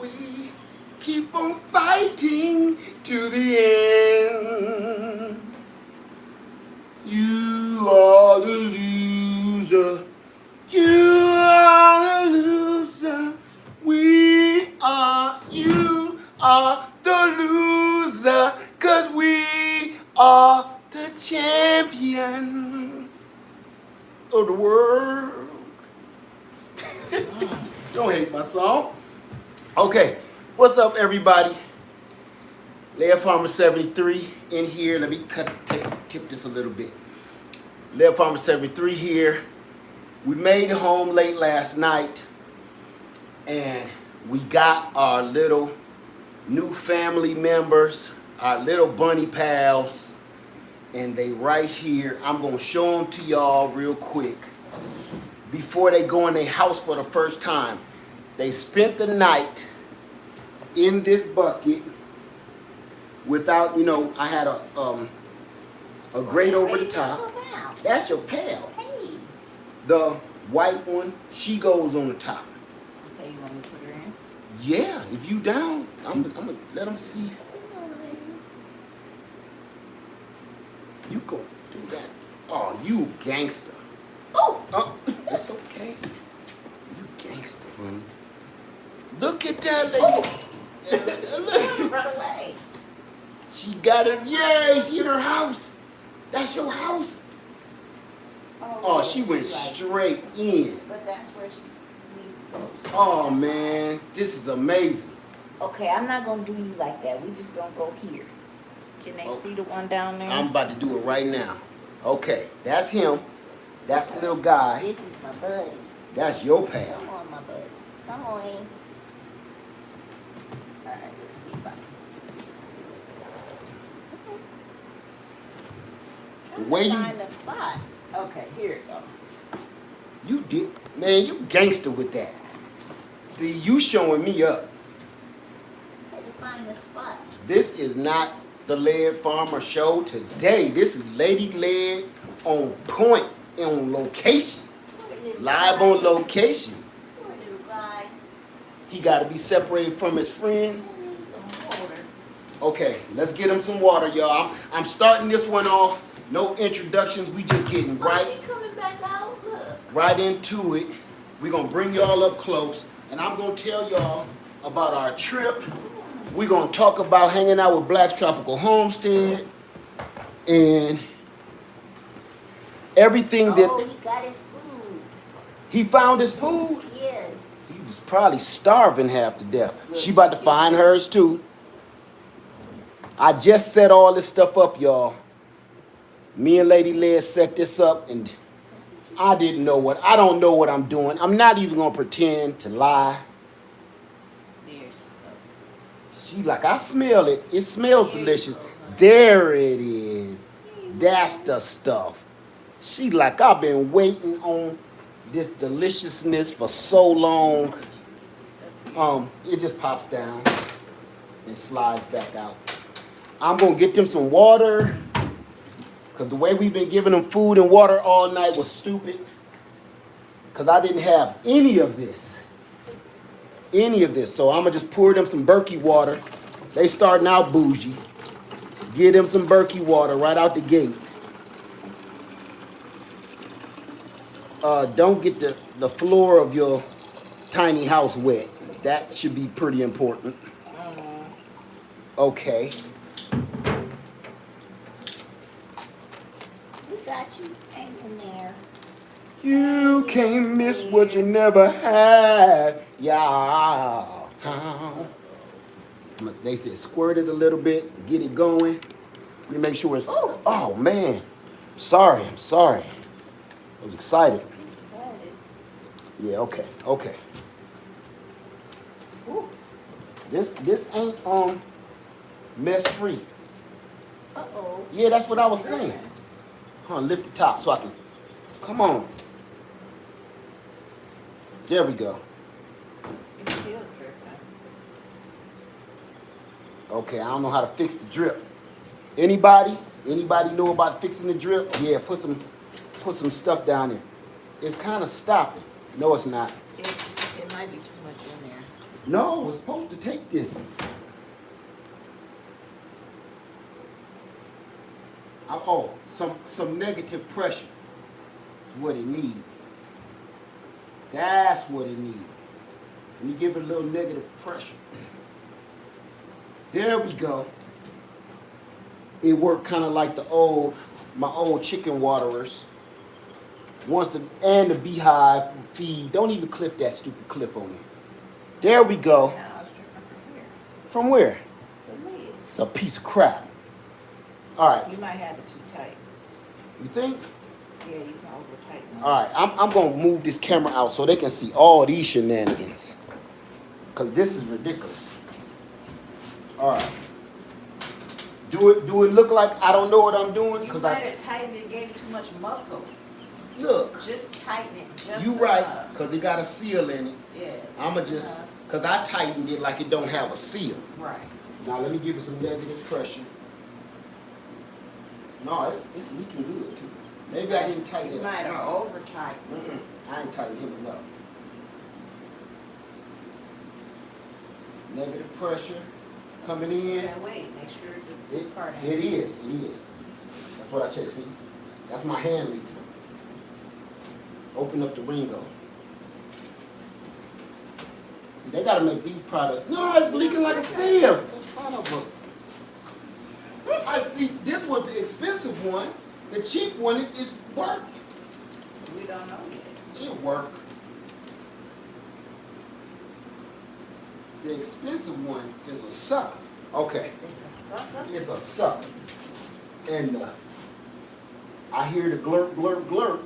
We keep on fighting to the end. You are the loser. You are the loser. You are the loser. 'Cause we are the champions of the world. Don't hate my song. Okay, what's up, everybody? Laird Farmer 73 in here. Let me tip this a little bit. Laird Farmer 73 here. We made it home late last night, and we got our little new family members, our little bunny pals, and they right here. I'm gonna show them to y'all real quick before they go in their house for the first time. They spent the night in this bucket without, I had a grate over the top. That's your pal. Hey. The white one, she goes on the top. Okay, you want me to put her in? Yeah, if you down, I'm gonna let them see. You gonna do that? Oh, you gangster. Oh, It's okay. You gangster, honey. Look at that lady. Look. run away. She got it. Yay, she in her house. That's your house. Oh, she went straight in. But that's where she needs to go. Oh, man. This is amazing. Okay, I'm not going to do you like that. We just going to go here. Can they see the one down there? I'm about to do it right now. Okay, that's him. That's the little guy. This is my buddy. That's your pal. Come on, my buddy. Come on in. All right, let's see if I can. The way you... Find the spot. Okay, here it goes. You did... Man, you gangster with that. See, you showing me up. How to find the spot? This is not the Laird Farmer Show today. This is Lady Laird on point, on location. Live on location. Poor little guy. He got to be separated from his friend. He needs some water. Okay, let's get him some water, y'all. I'm starting this one off. No introductions. We just getting Oh, she coming back out. Look. right into it. We're going to bring y'all up close. And I'm going to tell y'all about our trip. We're going to talk about hanging out with Black's Tropical Homestead. And everything that... Oh, he got his food. He found his food? Yes. He was probably starving half to death. Look, She about to find hers too. I just set all this stuff up, y'all. Me and Lady Liz set this up, and I don't know what I'm doing. I'm not even gonna pretend to lie. There she goes. She like, I smell it. It smells There you delicious. go, honey. There it is. That's the stuff. She like, I've been waiting on this deliciousness for so long. It just pops down and slides back out. I'm gonna get them some water, because the way we've been giving them food and water all night was stupid, because I didn't have any of this. So I'm gonna just pour them some Berkey water. They starting out bougie. Give them some Berkey water right out the gate. Don't get the floor of your tiny house wet. That should be pretty important. Okay. We got you. Hang in there. You can't miss what you never had. Yeah. They said squirt it a little bit, get it going. Let me make sure it's... Oh, man. I'm sorry. I was excited. Yeah, okay. Ooh. This ain't mess free. Uh-oh. Yeah, that's what I was saying. Lift the top so I can... Come on. There we go. It's still dripping. Okay, I don't know how to fix the drip. Anybody know about fixing the drip? Yeah, put some stuff down there. It's kind of stopping. No, it's not. It might be too much in there. No, it's supposed to take this. Oh, some negative pressure is what it needs. That's what it needs. And you give it a little negative pressure. There we go. It worked kind of like my old chicken waterers. And the beehive feed. Don't even clip that stupid clip on it. There we go. Now I was dripping From where? from here. The lid. It's a piece of crap. All right. You might have it too tight. You think? Yeah, you can over tighten it. All right. I'm gonna move this camera out so they can see all these shenanigans. Cause this is ridiculous. All right. Do it look like I don't know what I'm doing? You Cause might have tightened it, gave it too much muscle. Look. Just tighten it. Just You enough. right. Cause it got a seal in it. Yeah. I'ma just, enough. cause I tightened it like it don't have a seal. Right. Now let me give it some negative pressure. No, it's leaking good too. Maybe I didn't tighten You it. might have over tightened. I ain't tightened him enough. Negative pressure coming in. That way, make sure this part It is. That's what I check. See, that's my hand leaking. Open up the Ringo. See, they gotta make these products. No, it's leaking like a sieve. Son of a. I see. This was the expensive one. The cheap one is worked. We don't know yet. It worked. The expensive one is a sucker. Okay. It's a sucker. It's a sucker. And I hear the glurp, glurp, glurp.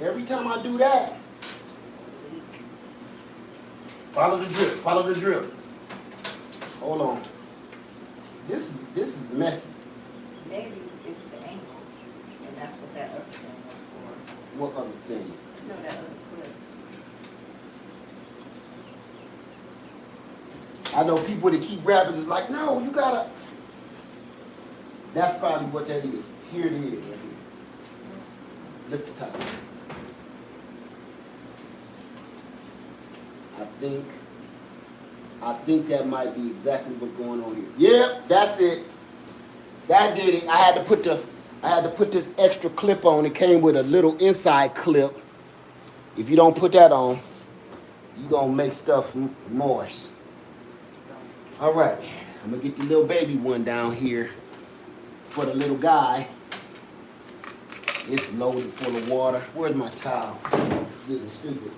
Every time I do that, follow the drip, follow the drip. Hold on. This is messy. Maybe it's the angle, and that's what that other thing was for. What other thing? No, that other clip. I know people that keep rabbits is like, no, you gotta. That's probably what that is. Here it is, right here. Lift the top. I think that might be exactly what's going on here. Yep, that's it. That did it. I had to put this extra clip on. It came with a little inside clip. If you don't put that on, you're gonna make stuff moist. All right, I'm gonna get the little baby one down here for the little guy. It's loaded full of water. Where's my towel? It's getting stupid.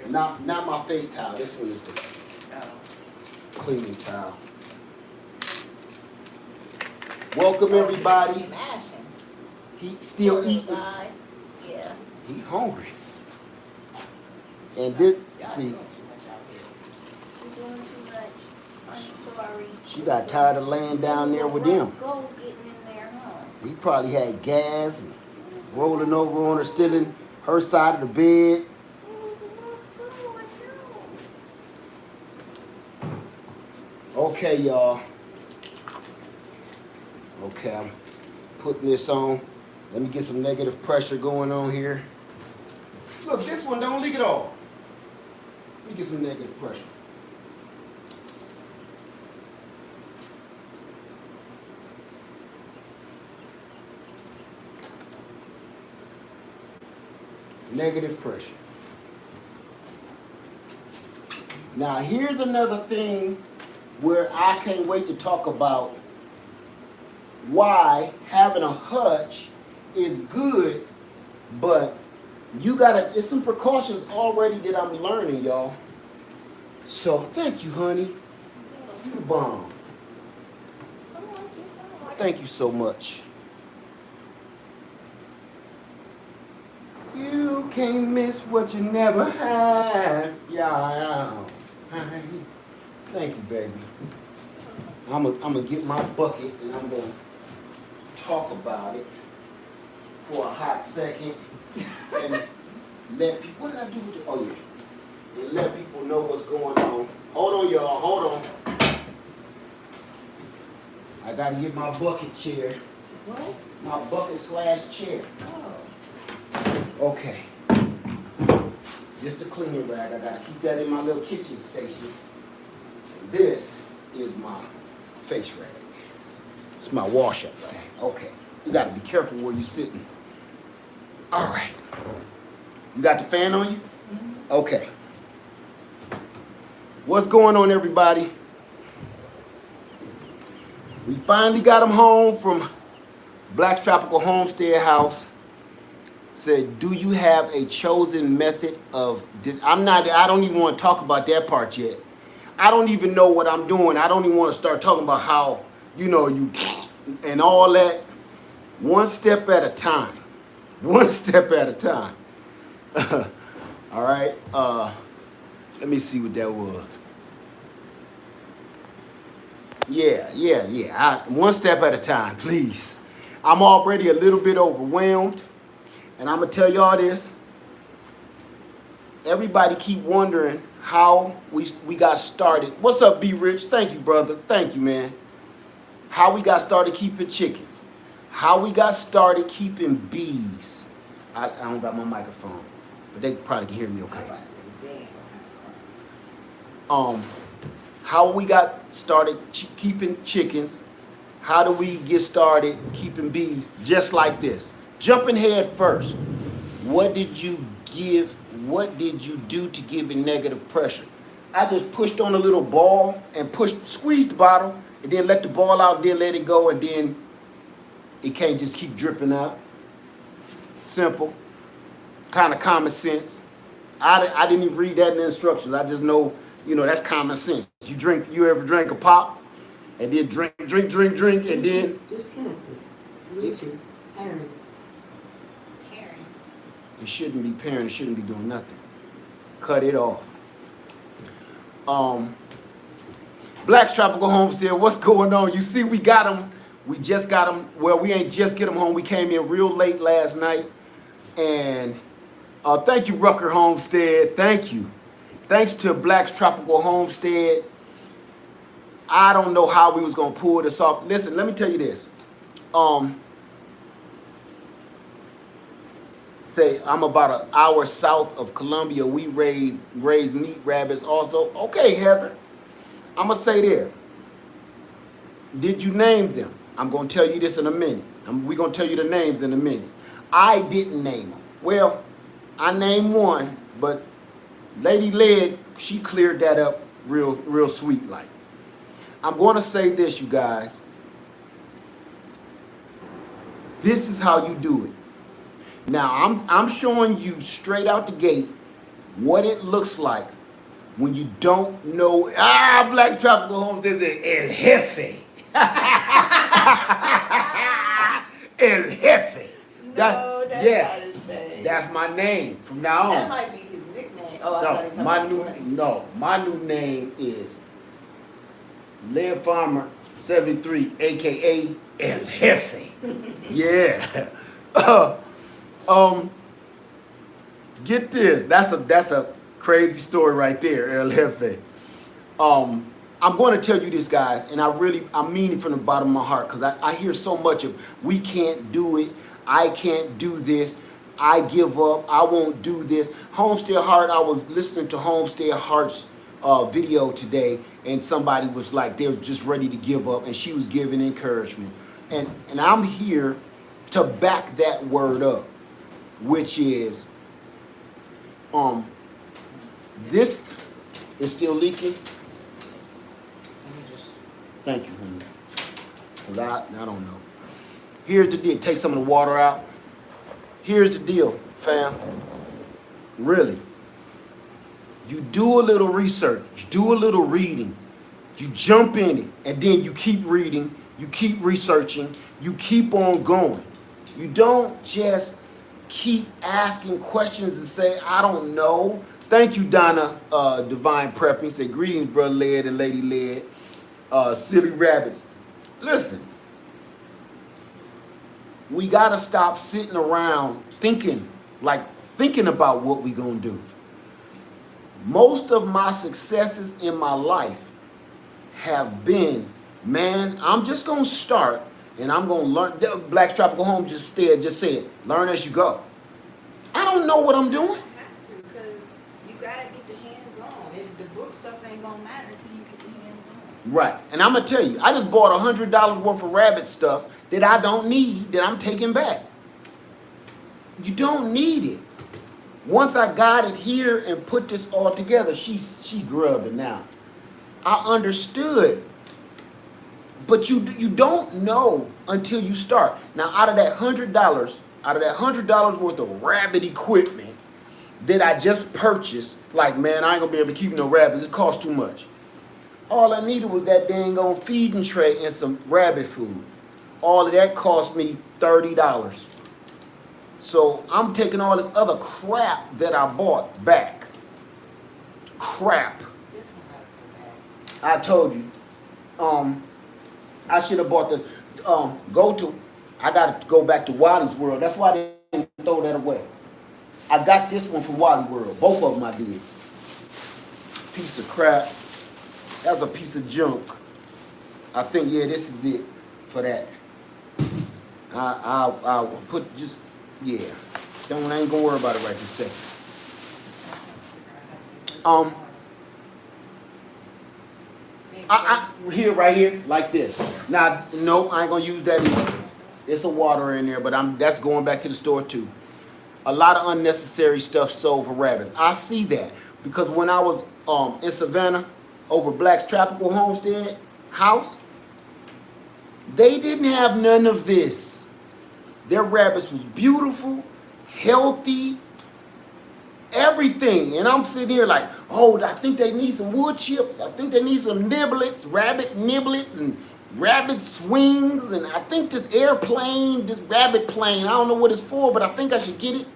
Not my face towel. This one is the cleaning towel. Welcome everybody. Smashing. He still eating. Yeah. He hungry. And this, see, You're doing too much. I'm sorry. she got tired of laying down there with them. Go getting in there, huh? He probably had gas and rolling over on her, still in her side of the bed. It was a rough go, I know. Okay, y'all. Okay, I'm putting this on. Let me get some negative pressure going on here. Look, this one don't leak at all. Let me get some negative pressure. Negative pressure. Now, here's another thing where I can't wait to talk about why having a hutch is good, but you gotta, it's some precautions already that I'm learning, y'all. So, thank you, honey. You the bomb. Come on, get some water. Thank you so much. You can't miss what you never had. Yeah. Thank you, baby. I'm gonna get my bucket and I'm gonna talk about it for a hot second and let people. What did I do with it? Oh yeah, and let people know what's going on. Hold on, y'all. Hold on. I gotta get my bucket chair. What? My bucket / chair. Oh. Okay. Just a cleaning rag. I gotta keep that in my little kitchen station. And this is my face rag. It's my wash-up rag. Okay. You gotta be careful where you're sitting. All right. You got the fan on you? Mm-hmm. Okay. What's going on, everybody? We finally got him home from Black's Tropical Homestead house. Said, do you have a chosen method of, I don't even want to talk about that part yet. I don't even know what I'm doing. I don't even want to start talking about how, you can't and all that. One step at a time. One step at a time. All right. Let me see what that was. Yeah. One step at a time, please. I'm already a little bit overwhelmed. And I'm going to tell y'all this. Everybody keep wondering how we got started. What's up, B Rich? Thank you, brother. Thank you, man. How we got started keeping chickens. How we got started keeping bees. I don't got my microphone, but they probably can hear me okay. How we got started keeping chickens. How do we get started keeping bees? Just like this. Jumping head first. What did you do to give it negative pressure? I just pushed on a little ball and squeezed the bottle and then let the ball out, then let it go, and then it can't just keep dripping out. Simple. Kind of common sense. I didn't even read that in the instructions. I just know, that's common sense. You ever drank a pop and then drink, and then it shouldn't be pairing, it shouldn't be doing nothing. Cut it off. Black's Tropical Homestead, what's going on? You see, we got them. We just got them. Well, we ain't just get them home. We came in real late last night. And thank you, Rucker Homestead. Thank you. Thanks to Black's Tropical Homestead. I don't know how we was going to pull this off. Listen, let me tell you this. Say I'm about an hour south of Columbia. We raise meat rabbits also. Okay, Heather. I'm going to say this. Did you name them? I'm going to tell you this in a minute. We're going to tell you the names in a minute. I didn't name them. Well, I named one, but Lady Led, she cleared that up real sweet like. I'm going to say this, you guys. This is how you do it. Now, I'm showing you straight out the gate what it looks like when you don't know. Black Tropical Homestead is El Jefe. El Jefe. No, that's not his name. That's my name from now on. That might be his nickname. Oh, I thought he was my new name is Lead Farmer 73, aka El Jefe. Yeah. Get this. That's a crazy story right there, El Jefe. I'm going to tell you this, guys, and I mean it from the bottom of my heart, because I hear so much of we can't do it, I can't do this, I give up, I won't do this. Homestead Heart, I was listening to Homestead Heart's video today, and somebody was like, they're just ready to give up, and she was giving encouragement. And I'm here to back that word up, which is, this is still leaking. Thank you, honey. Because I don't know. Here's the deal. Take some of the water out. Here's the deal, fam. Really. You do a little research. You do a little reading. You jump in it. And then you keep reading. You keep researching. You keep on going. You don't just keep asking questions and say, I don't know. Thank you, Donna Divine Prepping. Say, greetings, Brother Led and Lady Led. Silly rabbits. Listen, we got to stop sitting around thinking about what we going to do. Most of my successes in my life have been, man, I'm just going to start and I'm going to learn. Black's Tropical Home just said, learn as you go. I don't know what I'm doing. I have to, because get the hands on. The book stuff ain't gonna matter until you get the hands on. Right. And I'm going to tell you, I just bought $100 worth of rabbit stuff that I don't need, that I'm taking back. You don't need it. Once I got it here and put this all together, she grubbing now. I understood. But you don't know until you start. Now, out of that $100 worth of rabbit equipment that I just purchased, like, man, I ain't gonna be able to keep no rabbits. It costs too much. All I needed was that dang on feeding tray and some rabbit food. All of that cost me $30. So I'm taking all this other crap that I bought back. Crap. This one gotta go back. I told you. I should have bought the I gotta go back to Wally's World. That's why they didn't throw that away. I got this one from Wally World. Both of them I did. Piece of crap. That's a piece of junk. I think, yeah, this is it for that. I'll put just, yeah. I ain't gonna worry about it right this second. Here, right here, like this. Now, no, I ain't gonna use that either. There's some water in there, but that's going back to the store too. A lot of unnecessary stuff sold for rabbits. I see that because when I was in Savannah over Black's Tropical Homestead house, they didn't have none of this. Their rabbits was beautiful, healthy, everything. And I'm sitting here like, oh, I think they need some wood chips. I think they need some niblets, rabbit niblets and rabbit swings. And I think this airplane, this rabbit plane, I don't know what it's for, but I think I should get it.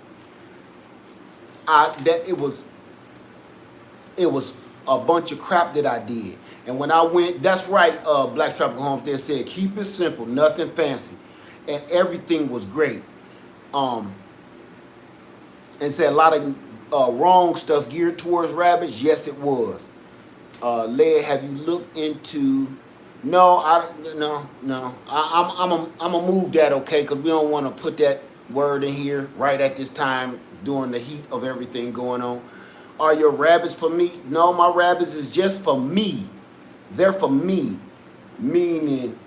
It was a bunch of crap that I did. And when I went, that's right, Black Tropical Homestead said, keep it simple, nothing fancy. And everything was great. And said a lot of wrong stuff geared towards rabbits. Yes, it was. Leah, have you looked into? No. I'm gonna move that, okay? Because we don't want to put that word in here right at this time during the heat of everything going on. Are your rabbits for me? No, my rabbits is just for me. They're for me, meaning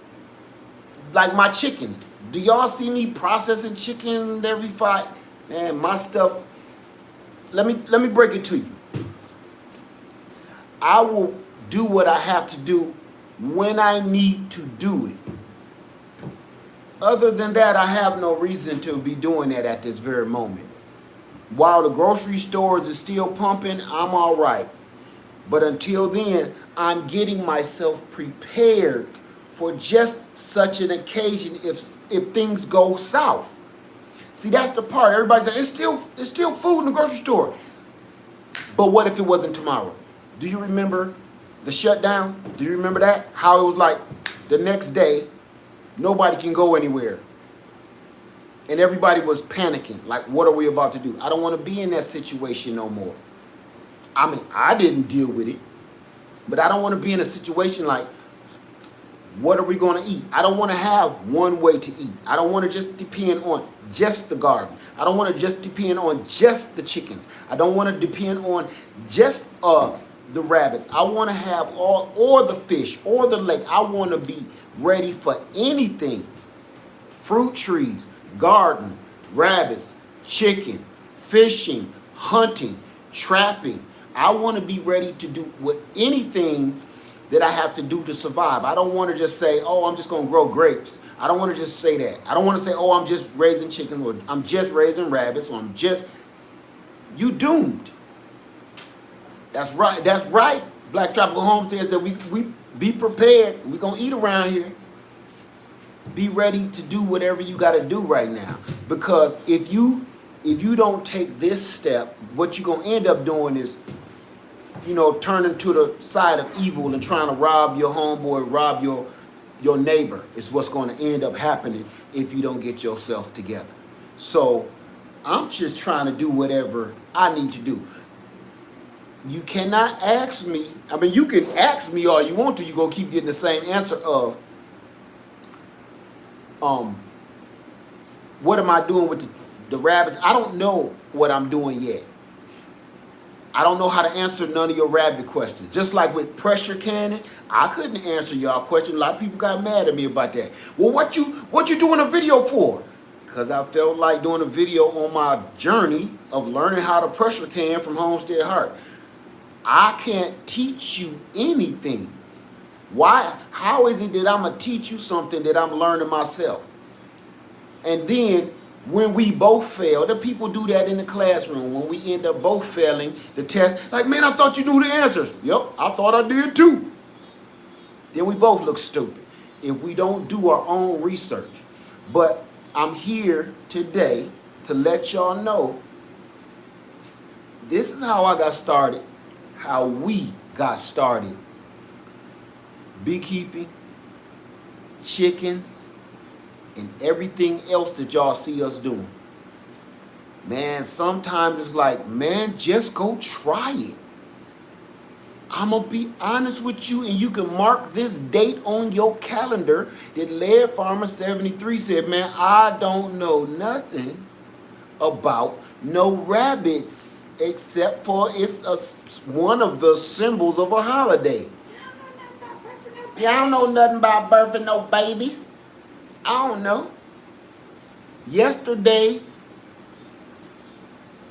like my chickens. Do y'all see me processing chickens every fight? Man, my stuff. Let me break it to you. I will do what I have to do when I need to do it. Other than that, I have no reason to be doing that at this very moment. While the grocery stores is still pumping, I'm all right. But until then, I'm getting myself prepared for just such an occasion if things go south. See, that's the part. Everybody's saying, it's still food in the grocery store. But what if it wasn't tomorrow? Do you remember the shutdown? Do you remember that? How it was like the next day, nobody can go anywhere. And everybody was panicking. Like, what are we about to do? I don't want to be in that situation no more. I mean, I didn't deal with it. But I don't want to be in a situation like, what are we going to eat? I don't want to have one way to eat. I don't want to just depend on just the garden. I don't want to just depend on just the chickens. I don't want to depend on just the rabbits. I want to have all, or the fish, or the lake. I want to be ready for anything. Fruit trees, garden, rabbits, chicken, fishing, hunting, trapping. I want to be ready to do with anything that I have to do to survive. I don't want to just say, oh, I'm just going to grow grapes. I don't want to just say that. I don't want to say, oh, I'm just raising chickens, or I'm just raising rabbits, or you doomed. That's right. That's right. Black Tropical Homestead said we be prepared. We're going to eat around here. Be ready to do whatever you got to do right now. Because if you don't take this step, what you're going to end up doing is, turning to the side of evil and trying to rob your homeboy, rob your neighbor is what's going to end up happening if you don't get yourself together. So I'm just trying to do whatever I need to do. You cannot ask me. I mean, you can ask me all you want to. You're going to keep getting the same answer of, what am I doing with the rabbits? I don't know what I'm doing yet. I don't know how to answer none of your rabbit questions. Just like with pressure canning, I couldn't answer y'all questions. A lot of people got mad at me about that. Well, what you doing a video for? Because I felt like doing a video on my journey of learning how to pressure can from Homestead Heart. I can't teach you anything. Why? How is it that I'm going to teach you something that I'm learning myself? And then when we both fail, the people do that in the classroom. When we end up both failing the test, like, man, I thought you knew the answers. Yep, I thought I did too. Then we both look stupid if we don't do our own research. But I'm here today to let y'all know this is how I got started, how we got started. Beekeeping, chickens, and everything else that y'all see us doing. Man, sometimes it's like, man, just go try it. I'm going to be honest with you, and you can mark this date on your calendar that Lead Farmer 73 said, man, I don't know nothing about no rabbits except for it's one of the symbols of a holiday. Yeah, I don't know nothing about birthing no babies. I don't know. Yesterday,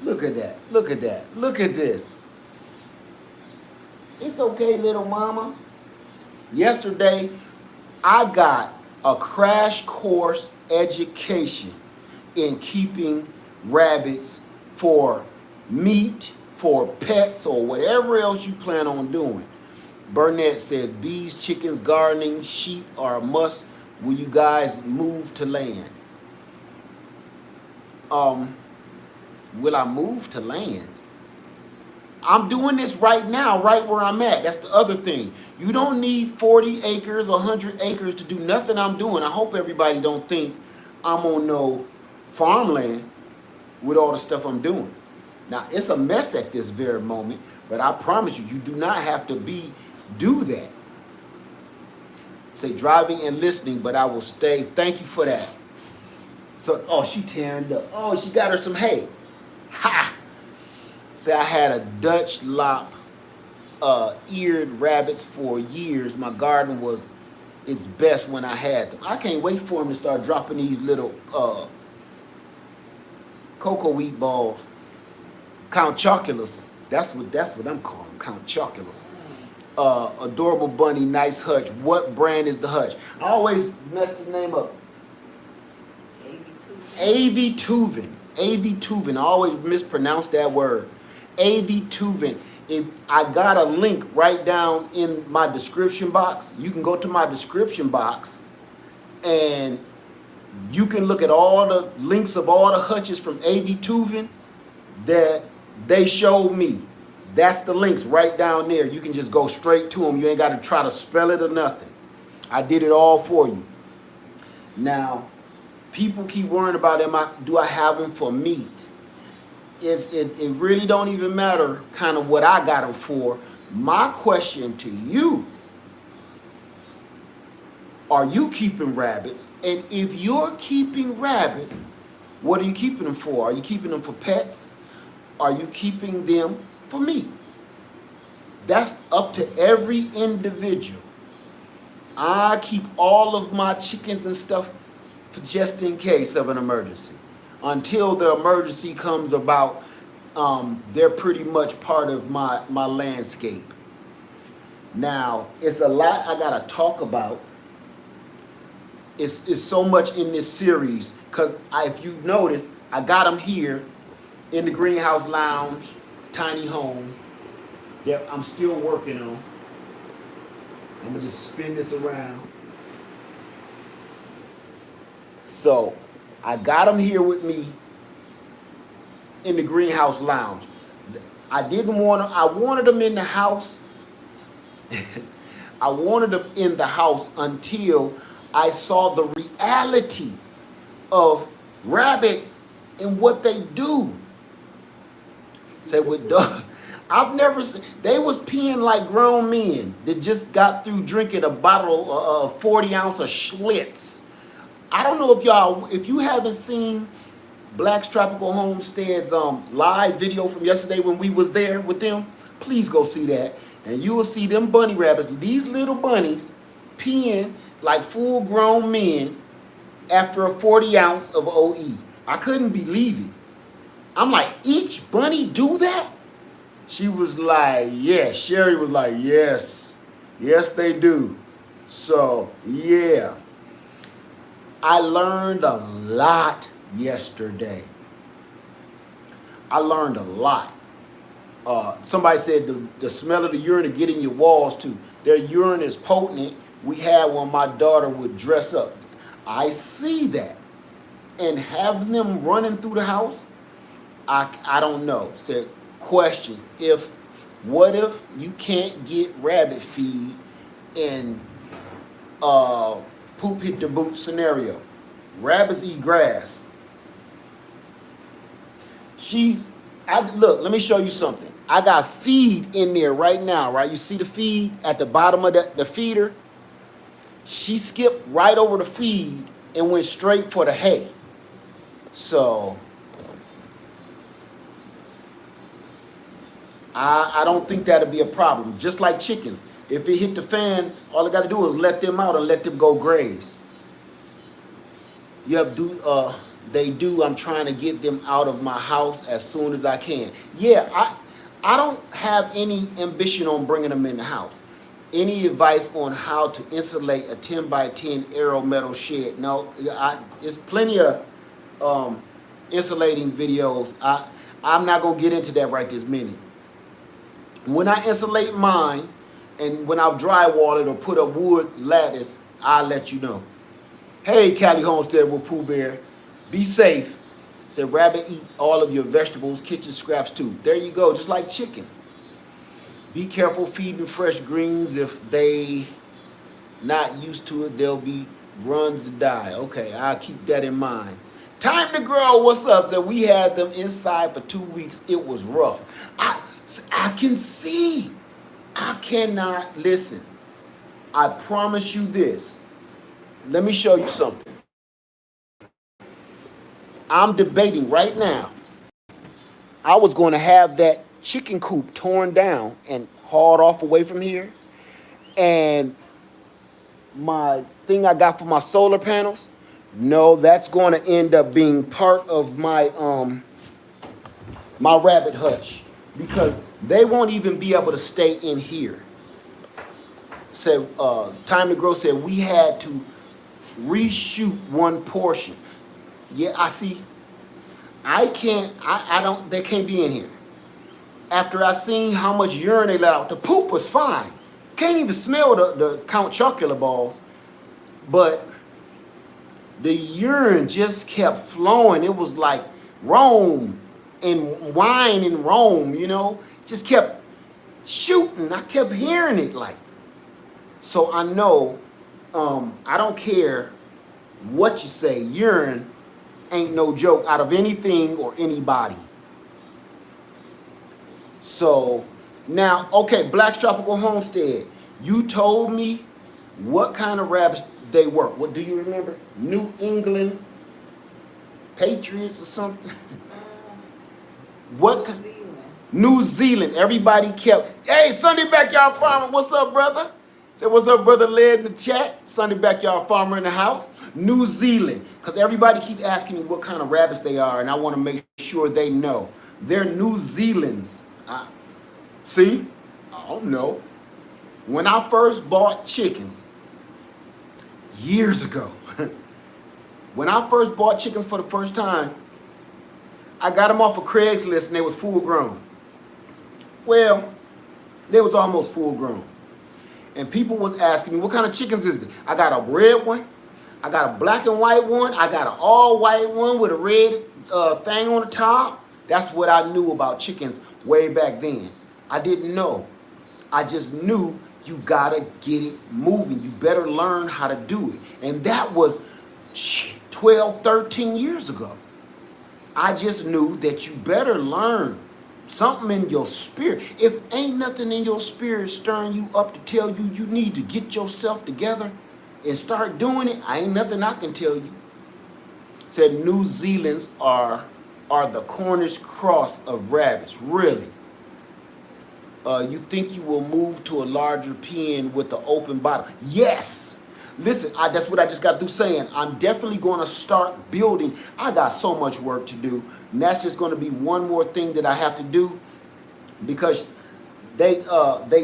look at that, look at that, look at this. It's okay, little mama. Yesterday, I got a crash course education in keeping rabbits for meat, for pets, or whatever else you plan on doing. Burnett said, bees, chickens, gardening, sheep are a must. Will you guys move to land? Will I move to land? I'm doing this right now, right where I'm at. That's the other thing. You don't need 40 acres, 100 acres to do nothing I'm doing. I hope everybody don't think I'm on no farmland with all the stuff I'm doing. Now, it's a mess at this very moment, but I promise you, you do not have to do that. Say driving and listening, but I will stay. Thank you for that. So, oh, she tearing up. Oh, she got her some hay. Ha! Say I had a Dutch lop eared rabbits for years. My garden was its best when I had them. I can't wait for them to start dropping these little cocoa wheat balls. Count Chocula's. That's what I'm calling them. Count Chocula's. Adorable bunny, nice hutch. What brand is the hutch? I always mess the name up. A.V. Tuvin. A.V. Tuvin. I always mispronounce that word. A.V. Tuvin. If I got a link right down in my description box, you can go to my description box and you can look at all the links of all the hutches from A.V. Tuvin that they showed me. That's the links right down there. You can just go straight to them. You ain't got to try to spell it or nothing. I did it all for you. Now, people keep worrying about, do I have them for meat? It really don't even matter kind of what I got them for. My question to you, are you keeping rabbits? And if you're keeping rabbits, what are you keeping them for? Are you keeping them for pets? Are you keeping them for meat? That's up to every individual. I keep all of my chickens and stuff for just in case of an emergency. Until the emergency comes about, they're pretty much part of my landscape. Now, it's a lot I gotta talk about. It's so much in this series, because if you notice, I got them here in the greenhouse lounge, tiny home, that I'm still working on. I'm gonna just spin this around. So, I got them here with me in the greenhouse lounge. I wanted them in the house. I wanted them in the house until I saw the reality of rabbits and what they do. Say with dog. I've never seen, they was peeing like grown men that just got through drinking a bottle of 40 ounce of Schlitz. I don't know if you haven't seen Black's Tropical Homestead's live video from yesterday when we was there with them, please go see that. And you will see them bunny rabbits, these little bunnies, peeing like full-grown men after a 40 ounce of OE. I couldn't believe it. I'm like, each bunny do that? She was like, yes. Sherry was like, yes. Yes, they do. So, yeah. I learned a lot yesterday. I learned a lot. Somebody said the smell of the urine to get in your walls too. Their urine is potent. We had when my daughter would dress up. I see that. And have them running through the house, I don't know. Said, question, what if you can't get rabbit feed in poop hit the boot scenario? Rabbits eat grass. Look, let me show you something. I got feed in there right now, right? You see the feed at the bottom of the feeder? She skipped right over the feed and went straight for the hay. So, I don't think that'll be a problem. Just like chickens. If it hit the fan, all I got to do is let them out and let them go graze. Yep, they do. I'm trying to get them out of my house as soon as I can. Yeah, I don't have any ambition on bringing them in the house. Any advice on how to insulate a 10 by 10 Aero metal shed? No, there's plenty of insulating videos. I'm not going to get into that right this minute. When I insulate mine and when I drywall it or put a wood lattice, I'll let you know. Hey, Cali Homestead with Pooh Bear. Be safe. Said rabbit eat all of your vegetables, kitchen scraps too. There you go, just like chickens. Be careful feeding fresh greens. If they not used to it, they'll be runs to die. Okay, I'll keep that in mind. Time to grow. What's up? So we had them inside for 2 weeks. It was rough. I can see. I cannot listen. I promise you this. Let me show you something. I'm debating right now. I was going to have that chicken coop torn down and hauled off away from here. And my thing I got for my solar panels, no, that's going to end up being part of my my rabbit hutch, because they won't even be able to stay in here. Said Time to Grow said we had to reshoot one portion. Yeah, I see. I don't, they can't be in here. After I seen how much urine they let out, the poop was fine. Can't even smell the Count Chocula balls. But the urine just kept flowing. It was like Rome and wine in Rome, you know. Just kept shooting. I kept hearing it like. So I know, I don't care what you say, urine ain't no joke out of anything or anybody. So now, okay, Black's Tropical Homestead, you told me what kind of rabbits they were. What do you remember? New England Patriots or something? What? New Zealand. New Zealand. Everybody kept, hey, Sunday Backyard Farmer, what's up, brother? Said, what's up, brother? Led in the chat. Sunday Backyard Farmer in the house. New Zealand. Because everybody keep asking me what kind of rabbits they are, and I want to make sure they know. They're New Zealand's. See? I don't know. When I first bought chickens, years ago, when I first bought chickens for the first time, I got them off of Craigslist and they was full grown. Well, they was almost full grown. And people was asking me, what kind of chickens is it? I got a red one. I got a black and white one. I got an all white one with a red thing on the top. That's what I knew about chickens way back then. I didn't know. I just knew you gotta get it moving. You better learn how to do it. And that was 12, 13 years ago. I just knew that you better learn something in your spirit. If ain't nothing in your spirit stirring you up to tell you you need to get yourself together and start doing it, ain't nothing I can tell you. Said New Zealand's are the Cornish cross of rabbits. Really? You think you will move to a larger pen with the open bottom? Yes. Listen, that's what I just got through saying. I'm definitely going to start building. I got so much work to do. And that's just going to be one more thing that I have to do, because they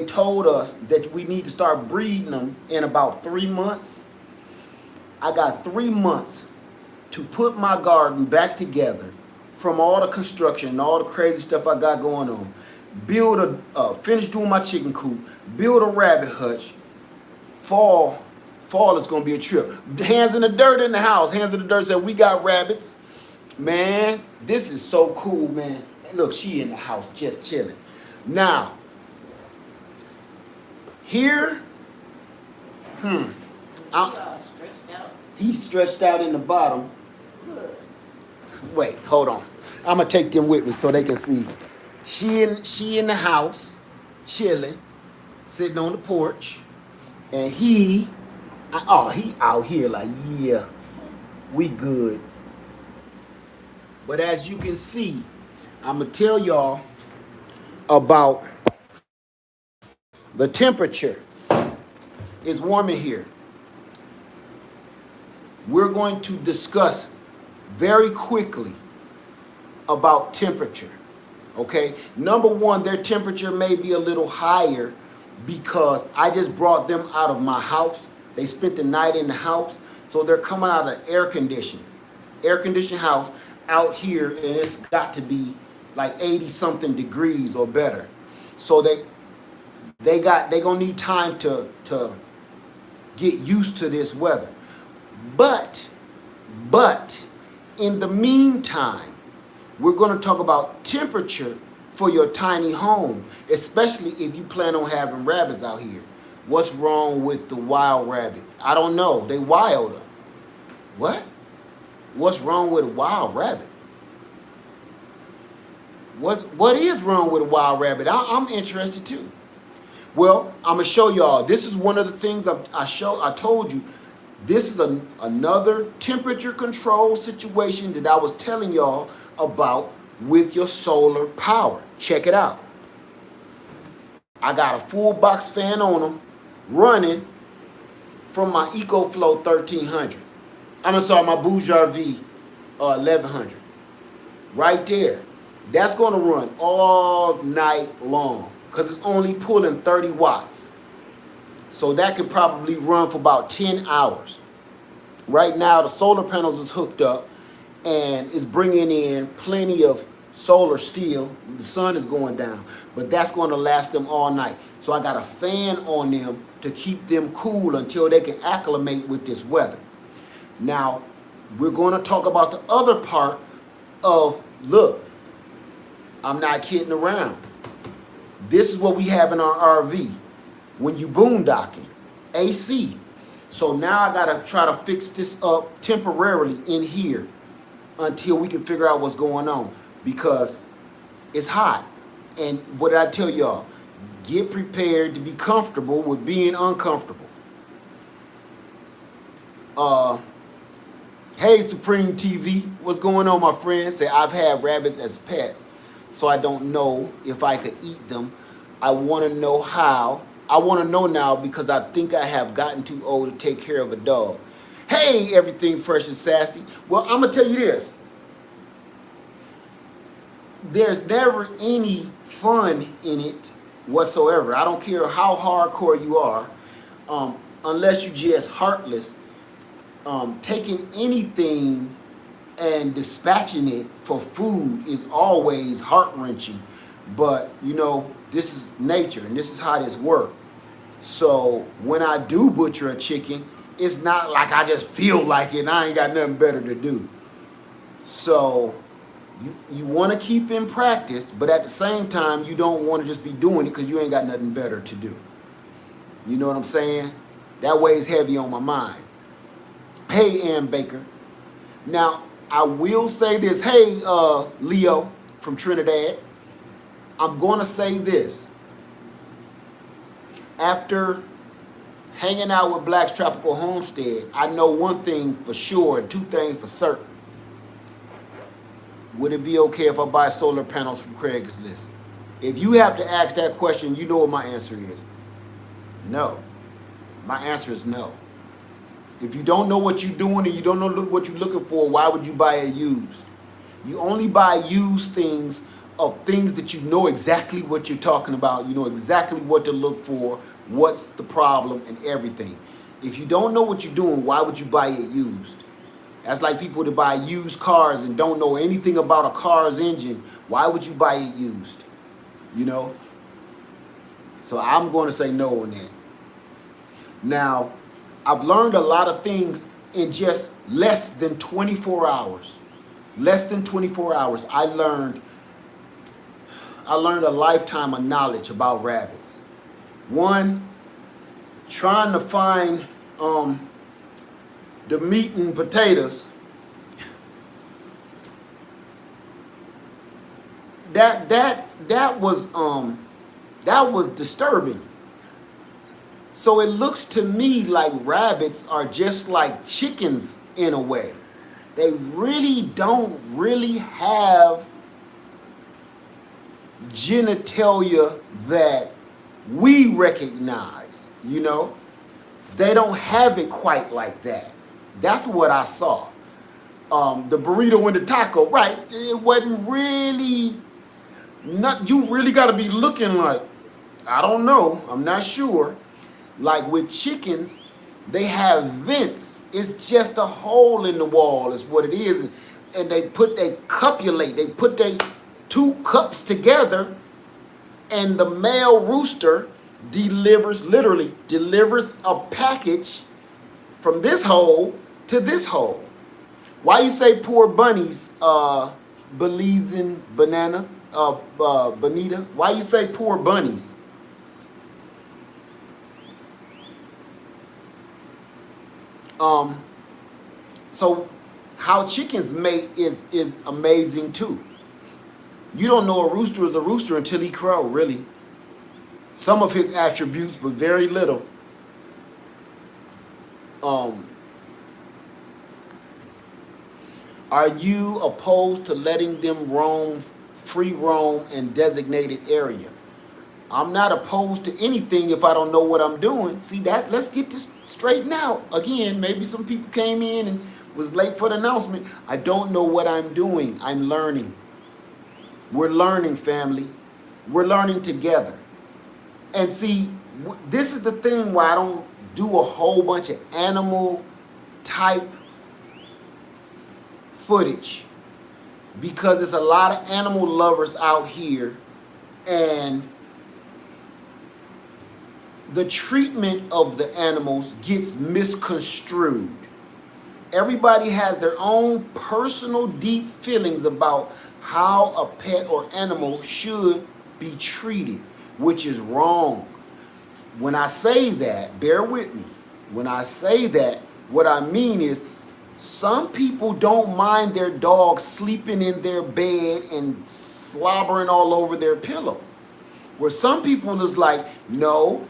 told us that we need to start breeding them in about 3 months. I got 3 months to put my garden back together from all the construction and all the crazy stuff I got going on. Finish doing my chicken coop, build a rabbit hutch. Fall is gonna be a trip. Hands in the dirt in the house. Hands in the dirt said we got rabbits. Man, this is so cool, man. Look, she in the house just chilling. Now, here, he's stretched out in the bottom. Good. Wait, hold on. I'm gonna take them with me so they can see. She in the house, chilling, sitting on the porch, and he out here like, yeah, we good. But as you can see, I'm gonna tell y'all about the temperature. It's warm in here. We're going to discuss very quickly about temperature. Okay, number one, their temperature may be a little higher because I just brought them out of my house. They spent the night in the house, so they're coming out of air conditioned house out here, and it's got to be like 80 something degrees or better. So they gonna need time to get used to this weather. But in the meantime, we're going to talk about temperature for your tiny home, especially if you plan on having rabbits out here. What's wrong with the wild rabbit? I don't know. They wild. What? What's wrong with a wild rabbit? What is wrong with a wild rabbit? I'm interested too. Well, I'm gonna show y'all. This is one of the things I told you. This is another temperature control situation that I was telling y'all about with your solar power. Check it out. I got a full box fan on them running from my EcoFlow 1300. My Bourgeois 1100. Right there. That's going to run all night long because it's only pulling 30 watts. So that could probably run for about 10 hours. Right now, the solar panels is hooked up and it's bringing in plenty of solar still. The sun is going down, but that's going to last them all night. So I got a fan on them to keep them cool until they can acclimate with this weather. Now, we're going to talk about the other part of, look, I'm not kidding around. This is what we have in our RV when you boondocking, AC. So now I got to try to fix this up temporarily in here until we can figure out what's going on, because it's hot. And what did I tell y'all? Get prepared to be comfortable with being uncomfortable. Hey, Supreme TV, what's going on, my friend? Say, I've had rabbits as pets, so I don't know if I could eat them. I want to know how. I want to know now because I think I have gotten too old to take care of a dog. Hey, everything fresh and sassy. Well, I'm going to tell you this. There's never any fun in it whatsoever. I don't care how hardcore you are, unless you're just heartless. Taking anything and dispatching it for food is always heart-wrenching. But, you know, this is nature and this is how this works. So when I do butcher a chicken, it's not like I just feel like it and I ain't got nothing better to do. So you want to keep in practice, but at the same time, you don't want to just be doing it because you ain't got nothing better to do. You know what I'm saying? That weighs heavy on my mind. Hey, Ann Baker. Now, I will say this. Hey, Leo from Trinidad. I'm going to say this. After hanging out with Black's Tropical Homestead, I know one thing for sure and two things for certain. would it be okay if I buy solar panels from Craigslist? If you have to ask that question, you know what my answer is. No. My answer is no. If you don't know what you're doing and you don't know what you're looking for, why would you buy a used? You only buy used things of things that you know exactly what you're talking about. You know exactly what to look for, what's the problem, and everything. If you don't know what you're doing, why would you buy it used? That's like people that buy used cars and don't know anything about a car's engine. Why would you buy it used? You know? So I'm going to say no on that. Now, I've learned a lot of things in just less than 24 hours. Less than 24 hours, I learned a lifetime of knowledge about rabbits. One, trying to find the meat and potatoes. That was disturbing. So it looks to me like rabbits are just like chickens in a way. They really don't really have genitalia that we recognize, you know? They don't have it quite like that. That's what I saw. The burrito and the taco, right? It wasn't really, you really got to be looking like, I don't know, I'm not sure. Like with chickens, they have vents. It's just a hole in the wall is what it is. And they copulate. They put their two cups together, and the male rooster literally delivers a package from this hole to this hole. Why you say poor bunnies, Belizean bananas, Bonita? Why you say poor bunnies? So how chickens mate is amazing too. You don't know a rooster is a rooster until he crow, really. Some of his attributes, but very little. Are you opposed to letting them free roam in designated area? I'm not opposed to anything if I don't know what I'm doing. See, let's get this straightened out. Again, maybe some people came in and was late for the announcement. I don't know what I'm doing. I'm learning. We're learning, family. We're learning together. And see, this is the thing why I don't do a whole bunch of animal type footage. Because there's a lot of animal lovers out here, and the treatment of the animals gets misconstrued. Everybody has their own personal deep feelings about how a pet or animal should be treated, which is wrong. When I say that, bear with me. When I say that, what I mean is some people don't mind their dog sleeping in their bed and slobbering all over their pillow. Where some people is like, no,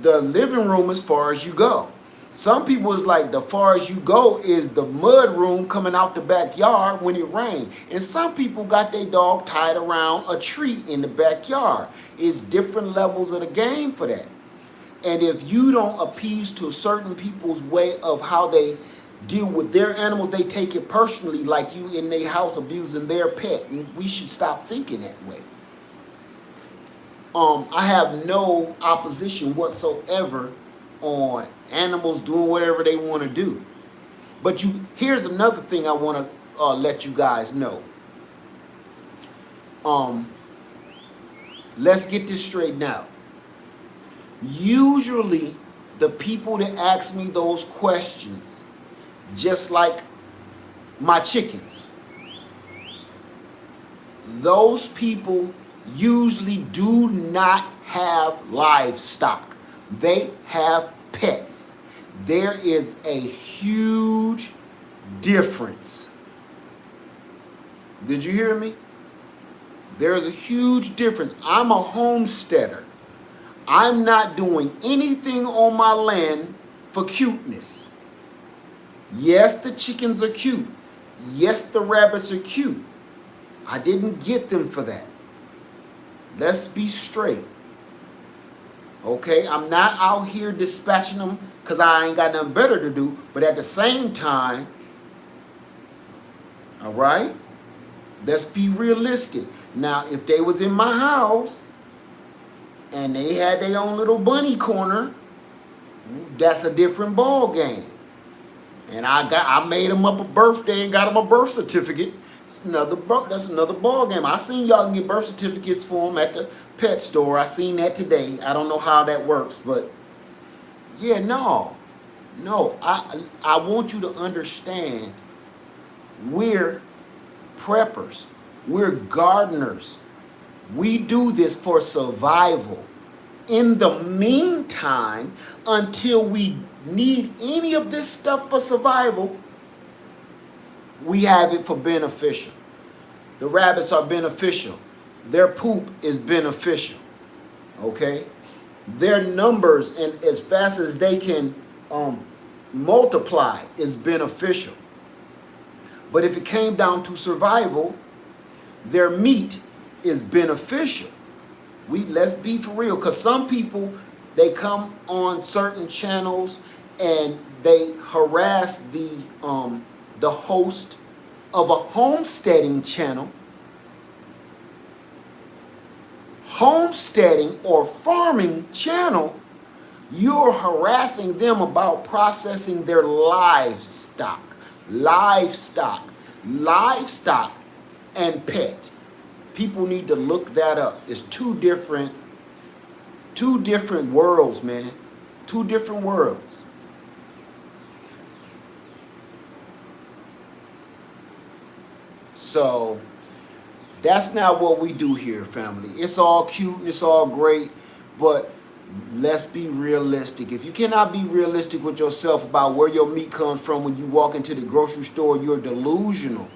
the living room as far as you go. Some people is like, the far as you go is the mud room coming out the backyard when it rains. And some people got their dog tied around a tree in the backyard. It's different levels of the game for that. And if you don't appease to certain people's way of how they deal with their animals, they take it personally, like you in their house abusing their pet. And we should stop thinking that way. I have no opposition whatsoever on animals doing whatever they want to do. But here's another thing I want to let you guys know. Let's get this straightened out. Usually, the people that ask me those questions, just like my chickens, those people usually do not have livestock. They have pets. There is a huge difference. Did you hear me? There is a huge difference. I'm a homesteader. I'm not doing anything on my land for cuteness. Yes, the chickens are cute. Yes, the rabbits are cute. I didn't get them for that. Let's be straight. Okay, I'm not out here dispatching them because I ain't got nothing better to do. But at the same time, all right, let's be realistic. Now, if they was in my house and they had their own little bunny corner, that's a different ball game. And I made them up a birthday and got them a birth certificate. That's another ball game. I seen y'all can get birth certificates for them at the pet store. I seen that today. I don't know how that works, but yeah, no. I want you to understand we're preppers. We're gardeners. We do this for survival. In the meantime, until we need any of this stuff for survival, we have it for beneficial. The rabbits are beneficial. Their poop is beneficial. Okay? Their numbers, and as fast as they can multiply, is beneficial. But if it came down to survival, their meat is beneficial. Let's be for real, because some people, they come on certain channels and they harass the host of a homesteading channel, homesteading or farming channel. You're harassing them about processing their livestock and pet. People need to look that up. It's two different worlds, man. Two different worlds. So that's not what we do here, family. It's all cute and it's all great, but let's be realistic. If you cannot be realistic with yourself about where your meat comes from when you walk into the grocery store, you're delusional.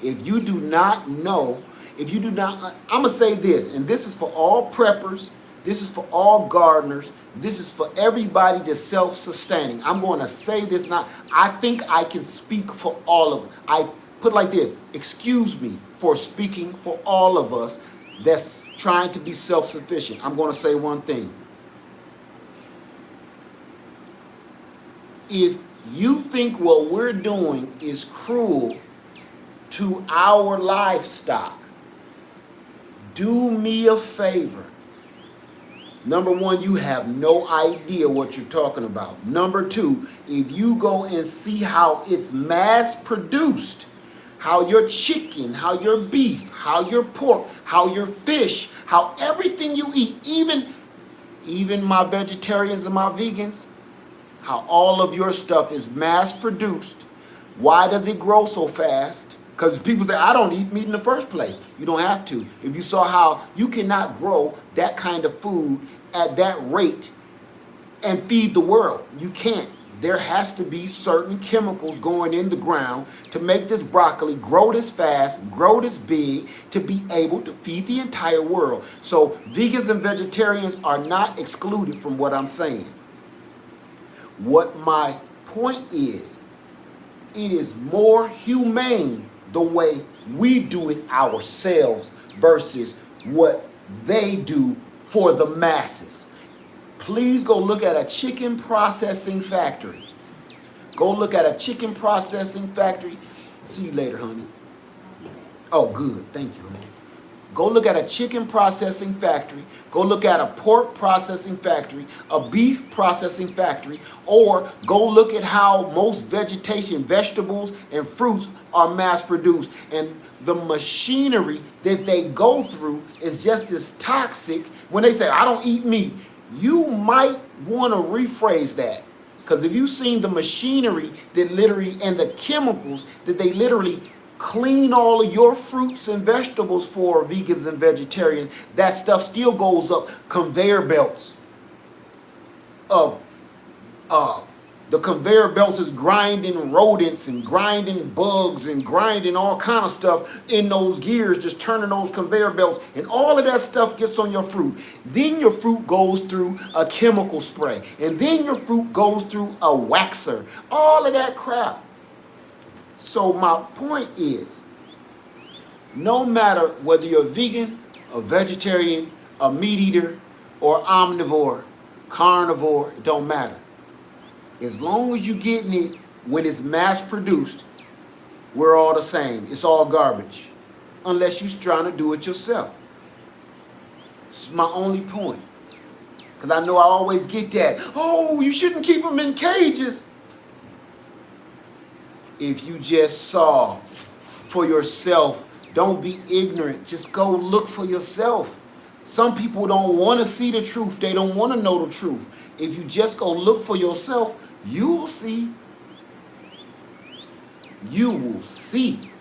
If you do not know, I'm going to say this, and this is for all preppers, this is for all gardeners, this is for everybody that's self-sustaining. I'm going to say this now. I think I can speak for all of them. I put it like this, excuse me for speaking for all of us that's trying to be self-sufficient. I'm going to say one thing. If you think what we're doing is cruel to our livestock, do me a favor. Number one, you have no idea what you're talking about. Number two, if you go and see how it's mass produced, how your chicken, how your beef, how your pork, how your fish, how everything you eat, even my vegetarians and my vegans, how all of your stuff is mass produced. Why does it grow so fast? Because people say, I don't eat meat in the first place. You don't have to. If you saw how you cannot grow that kind of food at that rate and feed the world. You can't. There has to be certain chemicals going in the ground to make this broccoli grow this fast, grow this big, to be able to feed the entire world. So vegans and vegetarians are not excluded from what I'm saying. What my point is, it is more humane the way we do it ourselves versus what they do for the masses. Please go look at a chicken processing factory. Go look at a chicken processing factory. See you later, honey. Oh, good. Thank you, honey. Go look at a chicken processing factory. Go look at a pork processing factory, a beef processing factory, or go look at how most vegetation, vegetables, and fruits are mass produced. And the machinery that they go through is just as toxic. When they say, I don't eat meat, you might want to rephrase that. Because if you've seen the machinery that literally, and the chemicals that they literally clean all of your fruits and vegetables for vegans and vegetarians, that stuff still goes up conveyor belts of the conveyor belts is grinding rodents and grinding bugs and grinding all kind of stuff in those gears, just turning those conveyor belts, and all of that stuff gets on your fruit. Then your fruit goes through a chemical spray, and then your fruit goes through a waxer, all of that crap. So my point is, No matter whether you're a vegan, a vegetarian, a meat eater, or omnivore, carnivore, it don't matter. As long as you're getting it when it's mass produced, we're all the same. It's all garbage. Unless you're trying to do it yourself. It's my only point. Because I know I always get that. Oh, you shouldn't keep them in cages. If you just saw for yourself, don't be ignorant. Just go look for yourself. Some people don't want to see the truth. They don't want to know the truth. If you just go look for yourself, you'll see. You will see.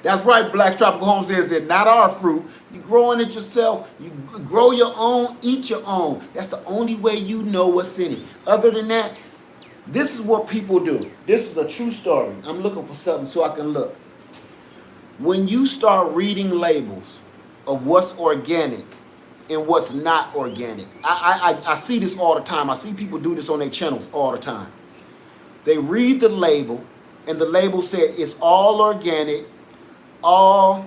That's right, Black Tropical Homestead said, not our fruit. You're growing it yourself. You grow your own, eat your own. That's the only way you know what's in it. Other than that, this is what people do. This is a true story. I'm looking for something so I can look. When you start reading labels of what's organic and what's not organic, I see this all the time. I see people do this on their channels all the time. They read the label, and the label said it's all organic, all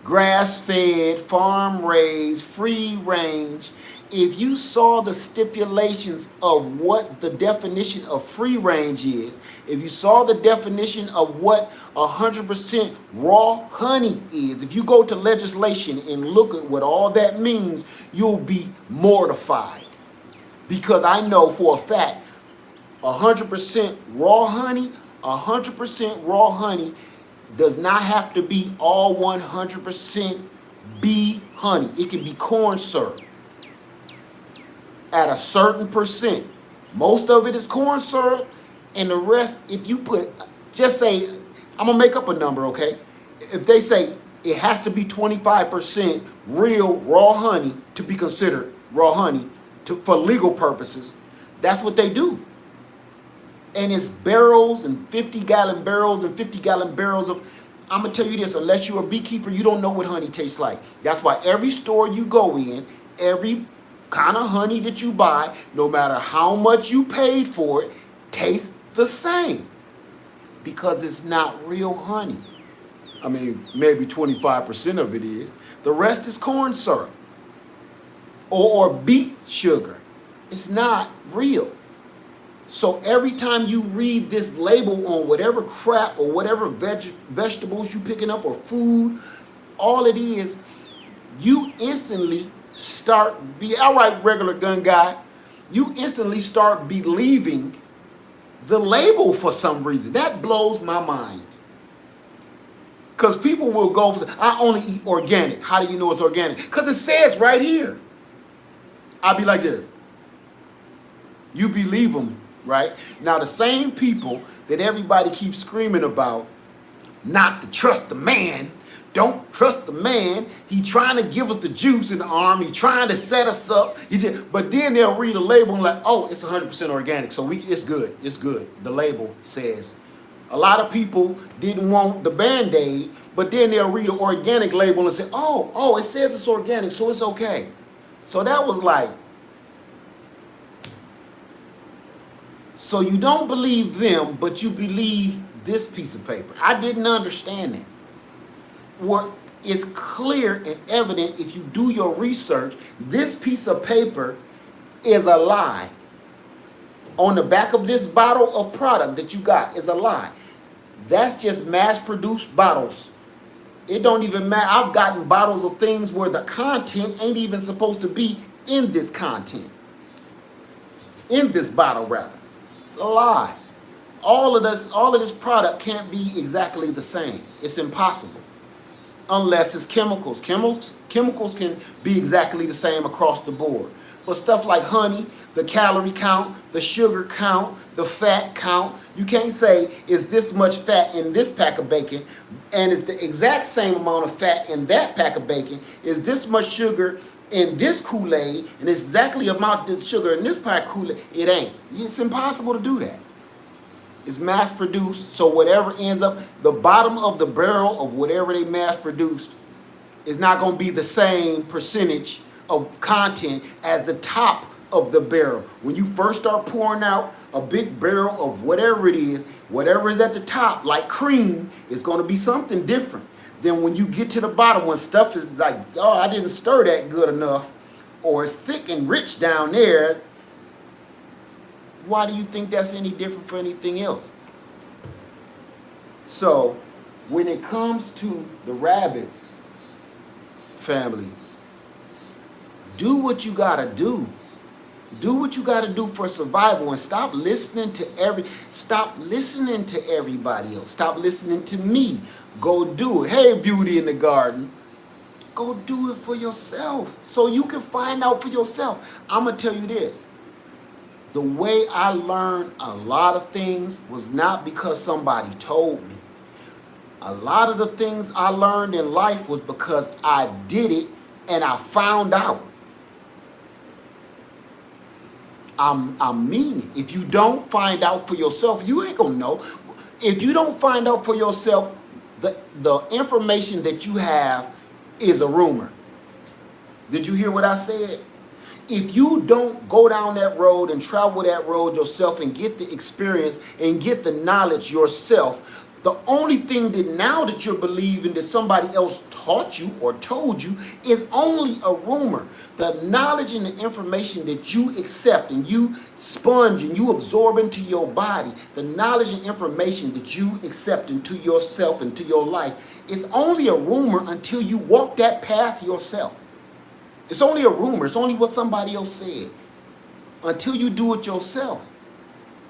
grass-fed, farm-raised, free range. If you saw the stipulations of what the definition of free range is, if you saw the definition of what 100% raw honey is, if you go to legislation and look at what all that means, you'll be mortified. Because I know for a fact, 100% raw honey, 100% raw honey does not have to be all 100% bee honey. It can be corn syrup at a certain percent. Most of it is corn syrup, and the rest, if you put, just say, I'm gonna make up a number, okay? If they say it has to be 25% real raw honey to be considered raw honey for legal purposes, that's what they do. And it's barrels and 50-gallon barrels and 50-gallon barrels of, I'm going to tell you this, unless you're a beekeeper, you don't know what honey tastes like. That's why every store you go in, every kind of honey that you buy, no matter how much you paid for it, tastes the same. Because it's not real honey. I mean, maybe 25% of it is. The rest is corn syrup or beet sugar. It's not real. So every time you read this label on whatever crap or whatever vegetables you picking up or food, all it is, you instantly start all right, regular gun guy, you instantly start believing the label for some reason. That blows my mind. Because people will go, I only eat organic. How do you know it's organic? Because it says right here. I'll be like this. You believe them. Right? Now, the same people that everybody keeps screaming about, not to trust the man, don't trust the man, he trying to give us the juice in the arm, he trying to set us up, but then they'll read a label and like, oh, it's 100% organic, so it's good, it's good. The label says. A lot of people didn't want the Band-Aid, but then they'll read an organic label and say, oh, it says it's organic, so it's okay. So that was like, so you don't believe them, but you believe this piece of paper. I didn't understand that. What is clear and evident if you do your research, this piece of paper is a lie. On the back of this bottle of product that you got is a lie. That's just mass-produced bottles. It don't even matter. I've gotten bottles of things where the content ain't even supposed to be in this content. In this bottle, rather. It's a lie. All of this product can't be exactly the same. It's impossible. Unless it's chemicals. Chemicals can be exactly the same across the board. But stuff like honey, the calorie count, the sugar count, the fat count, you can't say, is this much fat in this pack of bacon, and it's the exact same amount of fat in that pack of bacon, is this much sugar in this Kool-Aid, and it's exactly the amount of sugar in this pack of Kool-Aid. It ain't. It's impossible to do that. It's mass produced, so whatever ends up, the bottom of the barrel of whatever they mass produced is not going to be the same percentage of content as the top of the barrel. When you first start pouring out a big barrel of whatever it is, whatever is at the top, like cream, is going to be something different. then when you get to the bottom, when stuff is like, oh, I didn't stir that good enough, or it's thick and rich down there, why do you think that's any different for anything else? So when it comes to the rabbits, family, do what you gotta do. Do what you gotta do for survival, and stop listening to everybody else. Stop listening to me. Go do it. Hey, Beauty in the Garden. Go do it for yourself so you can find out for yourself. I'm gonna tell you this. The way I learned a lot of things was not because somebody told me. A lot of the things I learned in life was because I did it and I found out. I mean it. If you don't find out for yourself, you ain't gonna know. If you don't find out for yourself, the information that you have is a rumor. Did you hear what I said? If you don't go down that road and travel that road yourself and get the experience and get the knowledge yourself, the only thing that now that you're believing that somebody else taught you or told you is only a rumor. The knowledge and the information that you accept and you sponge and you absorb into your body, the knowledge and information that you accept into yourself, into your life, is only a rumor until you walk that path yourself. It's only a rumor. It's only what somebody else said. Until you do it yourself.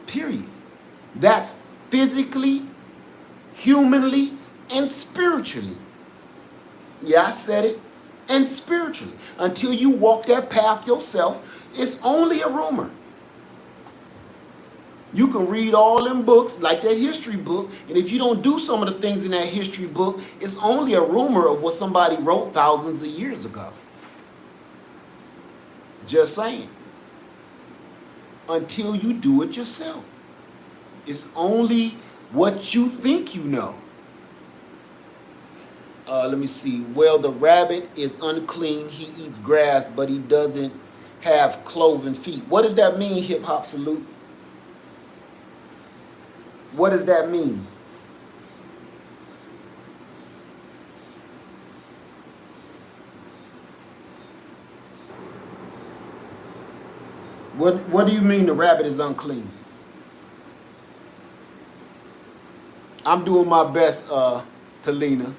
Period. That's physically, humanly, and spiritually. Yeah, I said it. And spiritually. Until you walk that path yourself, it's only a rumor. You can read all them books, like that history book, and if you don't do some of the things in that history book, it's only a rumor of what somebody wrote thousands of years ago. Just saying. Until you do it yourself. It's only what you think you know. Let me see. Well, the rabbit is unclean. He eats grass, but he doesn't have cloven feet. What does that mean, Hip Hop Salute? What does that mean? What do you mean the rabbit is unclean? I'm doing my best, Talina.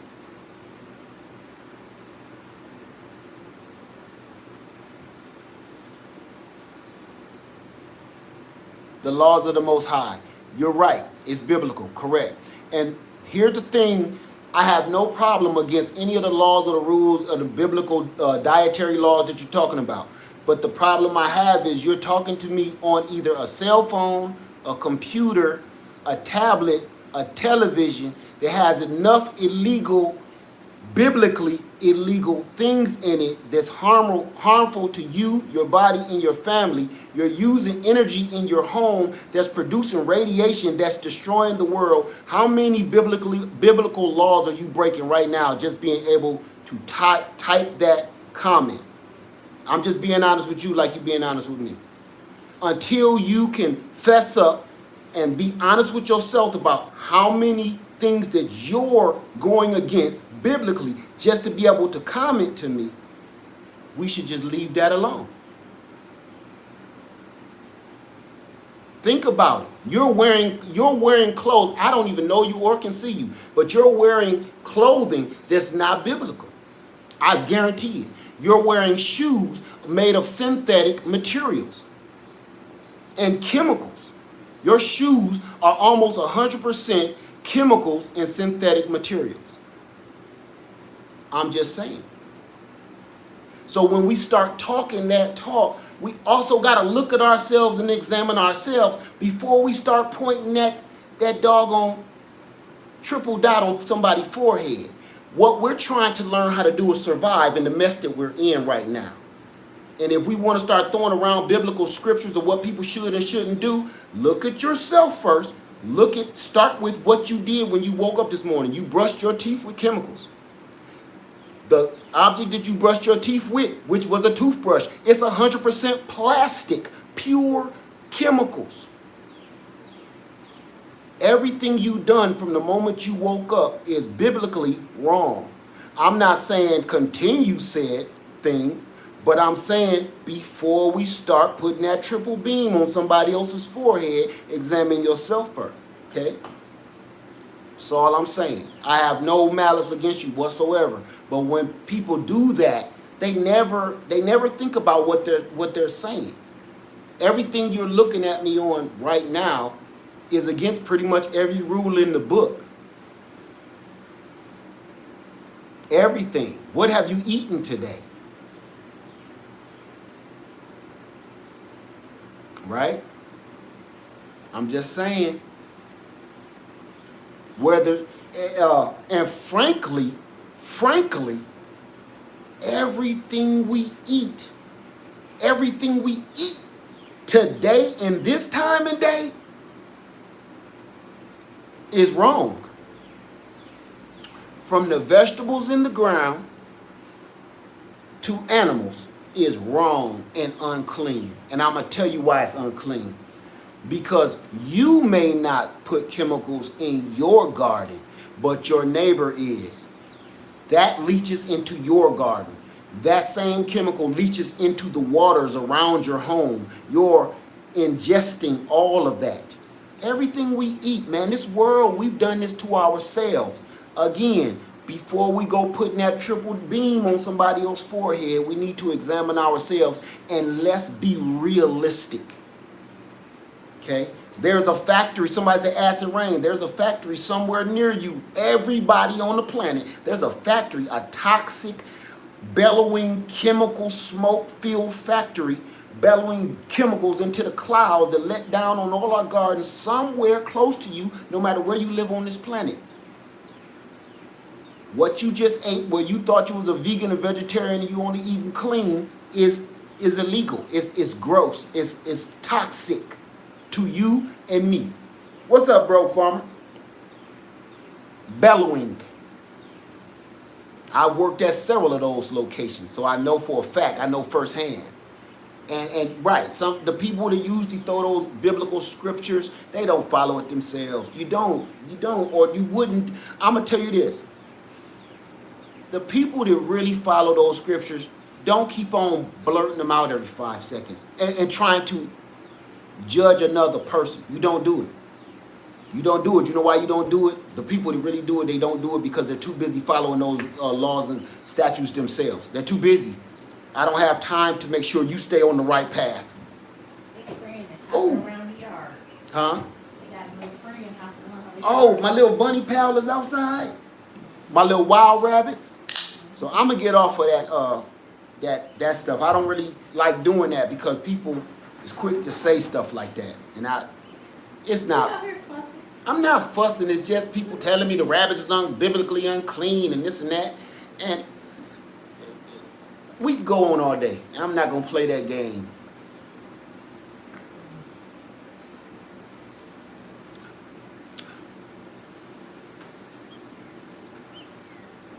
The laws of the Most High. You're right. It's biblical. Correct. And here's the thing. I have no problem against any of the laws or the rules of the biblical dietary laws that you're talking about. But the problem I have is you're talking to me on either a cell phone, a computer, a tablet, a television that has enough illegal, biblically illegal things in it that's harmful to you, your body, and your family. You're using energy in your home that's producing radiation that's destroying the world. How many biblical laws are you breaking right now just being able to type that comment? I'm just being honest with you like you're being honest with me. Until you can fess up and be honest with yourself about how many things that you're going against biblically just to be able to comment to me, we should just leave that alone. Think about it. You're wearing clothes. I don't even know you or can see you, but you're wearing clothing that's not biblical. I guarantee it. You're wearing shoes made of synthetic materials and chemicals. Your shoes are almost 100% chemicals and synthetic materials. I'm just saying. So when we start talking that talk, we also got to look at ourselves and examine ourselves before we start pointing that doggone triple dot on somebody's forehead. What we're trying to learn how to do is survive in the mess that we're in right now. And if we want to start throwing around biblical scriptures of what people should and shouldn't do, look at yourself first. Start with what you did when you woke up this morning. You brushed your teeth with chemicals. The object that you brushed your teeth with, which was a toothbrush, it's 100% plastic, pure chemicals. Everything you done from the moment you woke up is biblically wrong. I'm not saying continue said thing, but I'm saying before we start putting that triple beam on somebody else's forehead, examine yourself first. Okay? That's all I'm saying. I have no malice against you whatsoever. But when people do that, they never think about what they're saying. Everything you're looking at me on right now is against pretty much every rule in the book. Everything. What have you eaten today? Right? I'm just saying. Whether, and frankly, everything we eat today in this time and day is wrong. From the vegetables in the ground to animals is wrong and unclean. And I'm going to tell you why it's unclean. Because you may not put chemicals in your garden, but your neighbor is. That leaches into your garden. That same chemical leaches into the waters around your home. You're ingesting all of that. Everything we eat, man, this world, we've done this to ourselves. Again, before we go putting that triple beam on somebody else's forehead, we need to examine ourselves and let's be realistic. Okay? There's a factory, somebody said acid rain, there's a factory somewhere near you. Everybody on the planet, there's a factory, a toxic, bellowing, chemical smoke-filled factory, bellowing chemicals into the clouds that let down on all our gardens somewhere close to you, no matter where you live on this planet. What you just ate, where you thought you was a vegan or vegetarian and you only eating clean, is illegal. It's gross. It's toxic to you and me. What's up, bro, farmer? Bellowing. I've worked at several of those locations, so I know for a fact, I know firsthand. And right, the people that usually throw those biblical scriptures, they don't follow it themselves. You don't, or you wouldn't. I'm gonna tell you this. The people that really follow those scriptures don't keep on blurting them out every 5 seconds and trying to judge another person. You don't do it. You don't do it. You know why you don't do it? The people that really do it, they don't do it because they're too busy following those laws and statutes themselves. They're too busy. I don't have time to make sure you stay on the right path. Big friend is hopping around the yard. Huh? They got a little friend hopping around the yard. Oh, my little bunny pal is outside. My little wild rabbit. So I'm gonna get off of that stuff. I don't really like doing that because people is quick to say stuff like that, and it's not. You out here fussing? I'm not fussing. It's just people telling me the rabbit is biblically unclean and this and that, and we can go on all day. I'm not gonna play that game.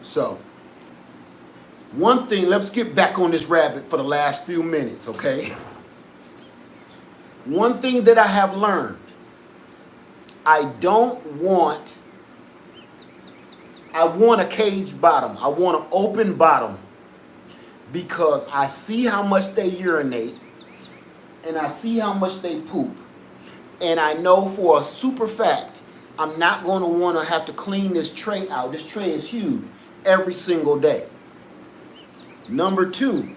So, one thing, let's get back on this rabbit for the last few minutes, okay? One thing that I have learned, I want a cage bottom. I want an open bottom because I see how much they urinate and I see how much they poop. And I know for a super fact, I'm not going to want to have to clean this tray out. This tray is huge every single day. Number 2,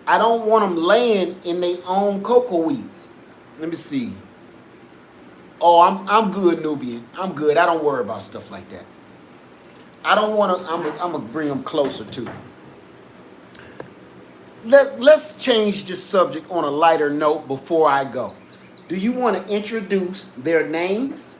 I don't want them laying in their own cocoa weeds. Let me see. Oh, I'm good, Nubian. I'm good. I don't worry about stuff like that. I don't want to. I'm gonna bring them closer too. Let's change this subject on a lighter note before I go. Do you want to introduce their names?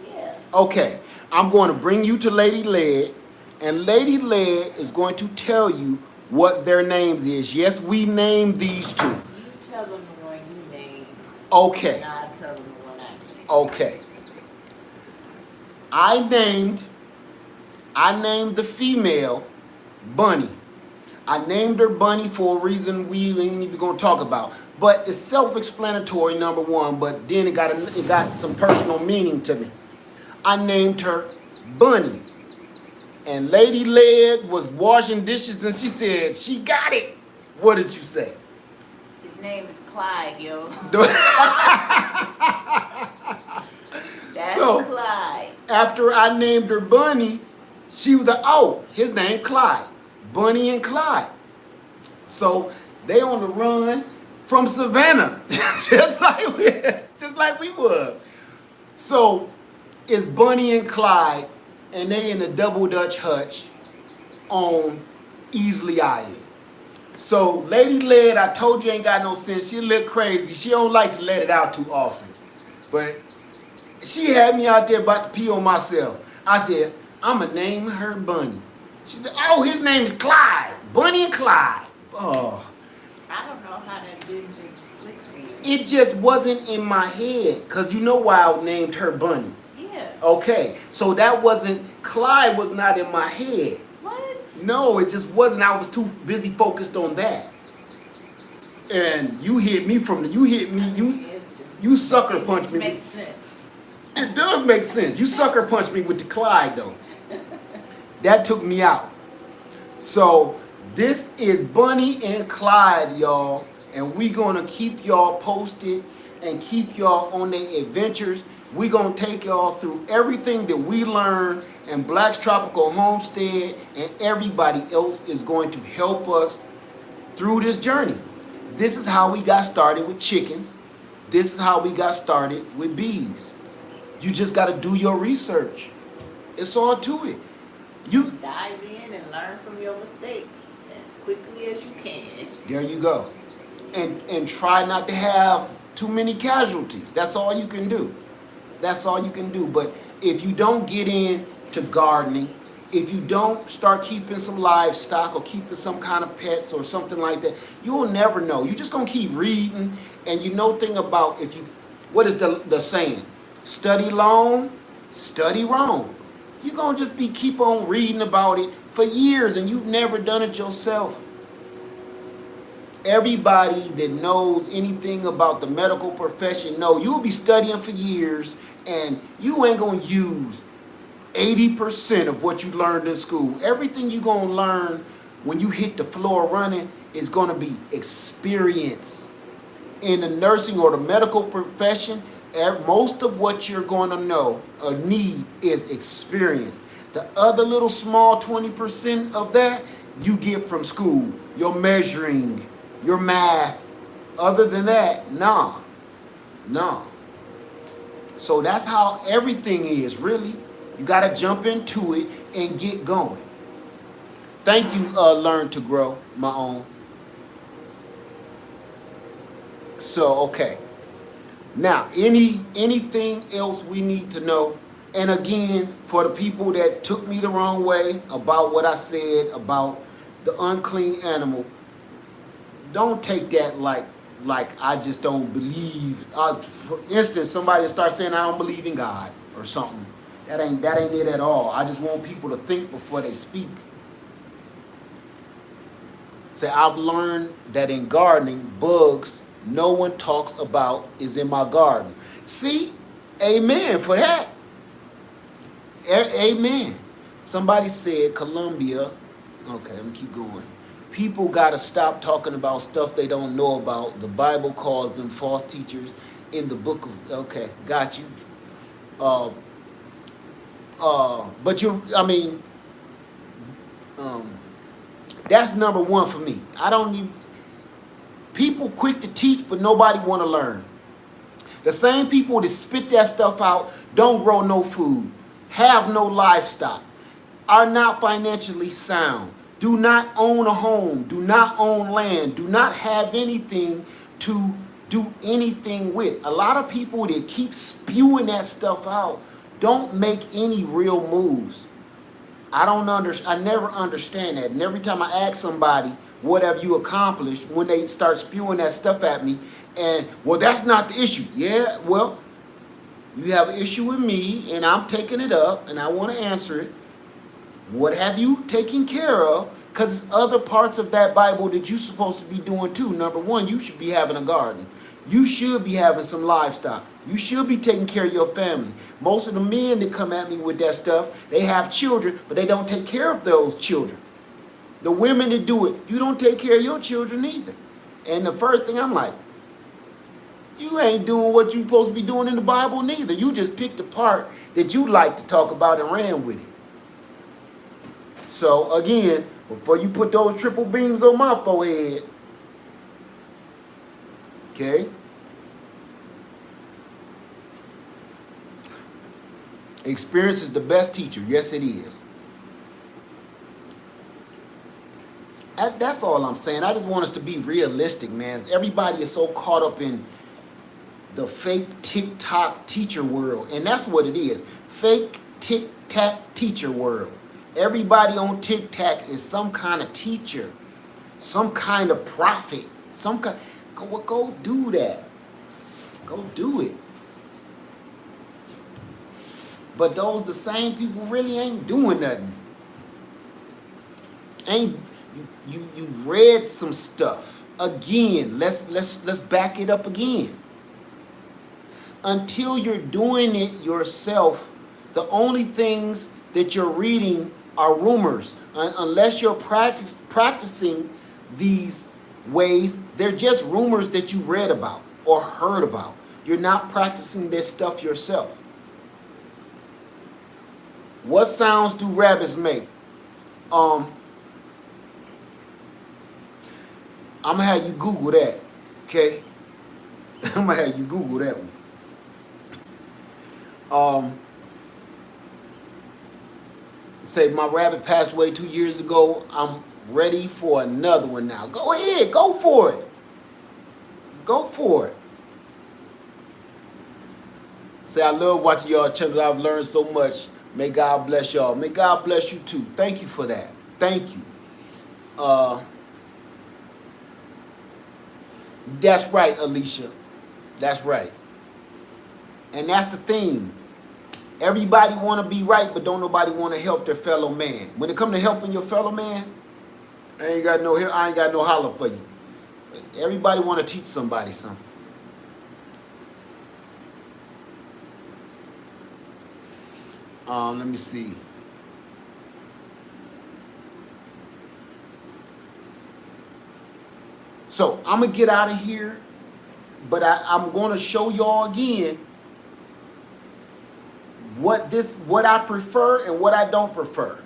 Yeah. Okay. I'm going to bring you to Lady Led. And Lady Led is going to tell you what their names is. Yes, we named these two. You tell them the one you named. Okay. And I'll tell them the one I named. Okay. I named the female Bunny. I named her Bunny for a reason we ain't even gonna talk about. But it's self-explanatory, number one. But then it got some personal meaning to me. I named her Bunny, and Lady Led was washing dishes, and she said she got it. What did you say? His name is Clyde, yo. That's So, Clyde. after I named her Bunny, she was like, oh, his name Clyde. Bunny and Clyde. So they on the run from Savannah, just like we was. So it's Bunny and Clyde, and they in the double Dutch hutch on Easley Island. So Lady Led, I told you ain't got no sense. She a little crazy. She don't like to let it out too often. But she had me out there about to pee on myself. I said, I'ma name her Bunny. She said, oh, his name is Clyde. Bunny and Clyde. Oh. I don't know how that didn't just click for you. It just wasn't in my head. Because you know why I named her Bunny. Yeah. Okay. So that wasn't, Clyde was not in my head. What? No, it just wasn't. I was too busy focused on that. And you hit me you sucker punched me. It makes sense. It does make sense. You sucker punched me with the Clyde though. That took me out. So this is Bunny and Clyde, y'all. And we gonna keep y'all posted and keep y'all on their adventures. We gonna take y'all through everything that we learned in Black's Tropical Homestead, and everybody else is going to help us through this journey. This is how we got started with chickens. This is how we got started with bees. You just got to do your research. It's all to it. You dive in and learn from your mistakes as quickly as you can. There you go. And try not to have too many casualties. That's all you can do. That's all you can do. But if you don't get into gardening, if you don't start keeping some livestock or keeping some kind of pets or something like that, you'll never know. You're just going to keep reading, and you know thing about what is the saying? Study long, study wrong. You're going to just keep on reading about it for years, and you've never done it yourself. Everybody that knows anything about the medical profession know you'll be studying for years, and you ain't going to use 80% of what you learned in school. Everything you're going to learn when you hit the floor running is going to be experience. In the nursing or the medical profession, most of what you're going to know or need is experience. The other little small 20% of that you get from school, your measuring, your math. Other than that, nah. So that's how everything is, really. You got to jump into it and get going. Thank you, Learn to Grow, my own. So, okay. Now, anything else we need to know? And again, for the people that took me the wrong way about what I said about the unclean animal, don't take that like I just don't believe. For instance, somebody starts saying I don't believe in God or something. That ain't it at all. I just want people to think before they speak. Say, I've learned that in gardening, bugs no one talks about is in my garden. See? Amen for that. Amen. Somebody said Colombia. Okay, let me keep going. People got to stop talking about stuff they don't know about. The Bible calls them false teachers in the book of... Okay, got you. That's number one for me. I don't need people quick to teach, but nobody want to learn. The same people that spit that stuff out don't grow no food, have no livestock, are not financially sound, do not own a home, do not own land, do not have anything to do anything with. A lot of people that keep spewing that stuff out don't make any real moves. I never understand that. And every time I ask somebody, what have you accomplished, when they start spewing that stuff at me, and, well, that's not the issue. Yeah, well, you have an issue with me, and I'm taking it up, and I want to answer it. What have you taken care of Because there's other parts of that Bible that you're supposed to be doing too. Number one, you should be having a garden. You should be having some livestock. You should be taking care of your family. Most of the men that come at me with that stuff, they have children, but they don't take care of those children. The women that do it, you don't take care of your children either. And the first thing I'm like, you ain't doing what you're supposed to be doing in the Bible neither. You just picked the part that you like to talk about and ran with it. So again, before you put those triple beams on my forehead, okay? Experience is the best teacher. Yes, it is. That's all I'm saying. I just want us to be realistic, man. Everybody is so caught up in the fake TikTok teacher world. And that's what it is. Fake TikTok teacher world. Everybody on TikTok is some kind of teacher. Some kind of prophet. Go do that. Go do it. But those the same people really ain't doing nothing. You've read some stuff. Again, let's back it up again. Until you're doing it yourself, the only things that you're reading are rumors. Unless you're practicing these ways, they're just rumors that you read about or heard about. You're not practicing this stuff yourself. What sounds do rabbits make? I'm gonna have you Google that, okay? I'm gonna have you Google that one. Say my rabbit passed away 2 years ago. I'm ready for another one now. Go ahead, go for it. Go for it. Say I love watching y'all channel. I've learned so much. May God bless y'all. May God bless you too. Thank you for that. Thank you. That's right, Alicia. That's right. And that's the thing. Everybody want to be right, but don't nobody want to help their fellow man. When it comes to helping your fellow man, I ain't got no holler for you. Everybody want to teach somebody something. Let me see. So I'm gonna get out of here, but I'm gonna show y'all again what I prefer and what I don't prefer.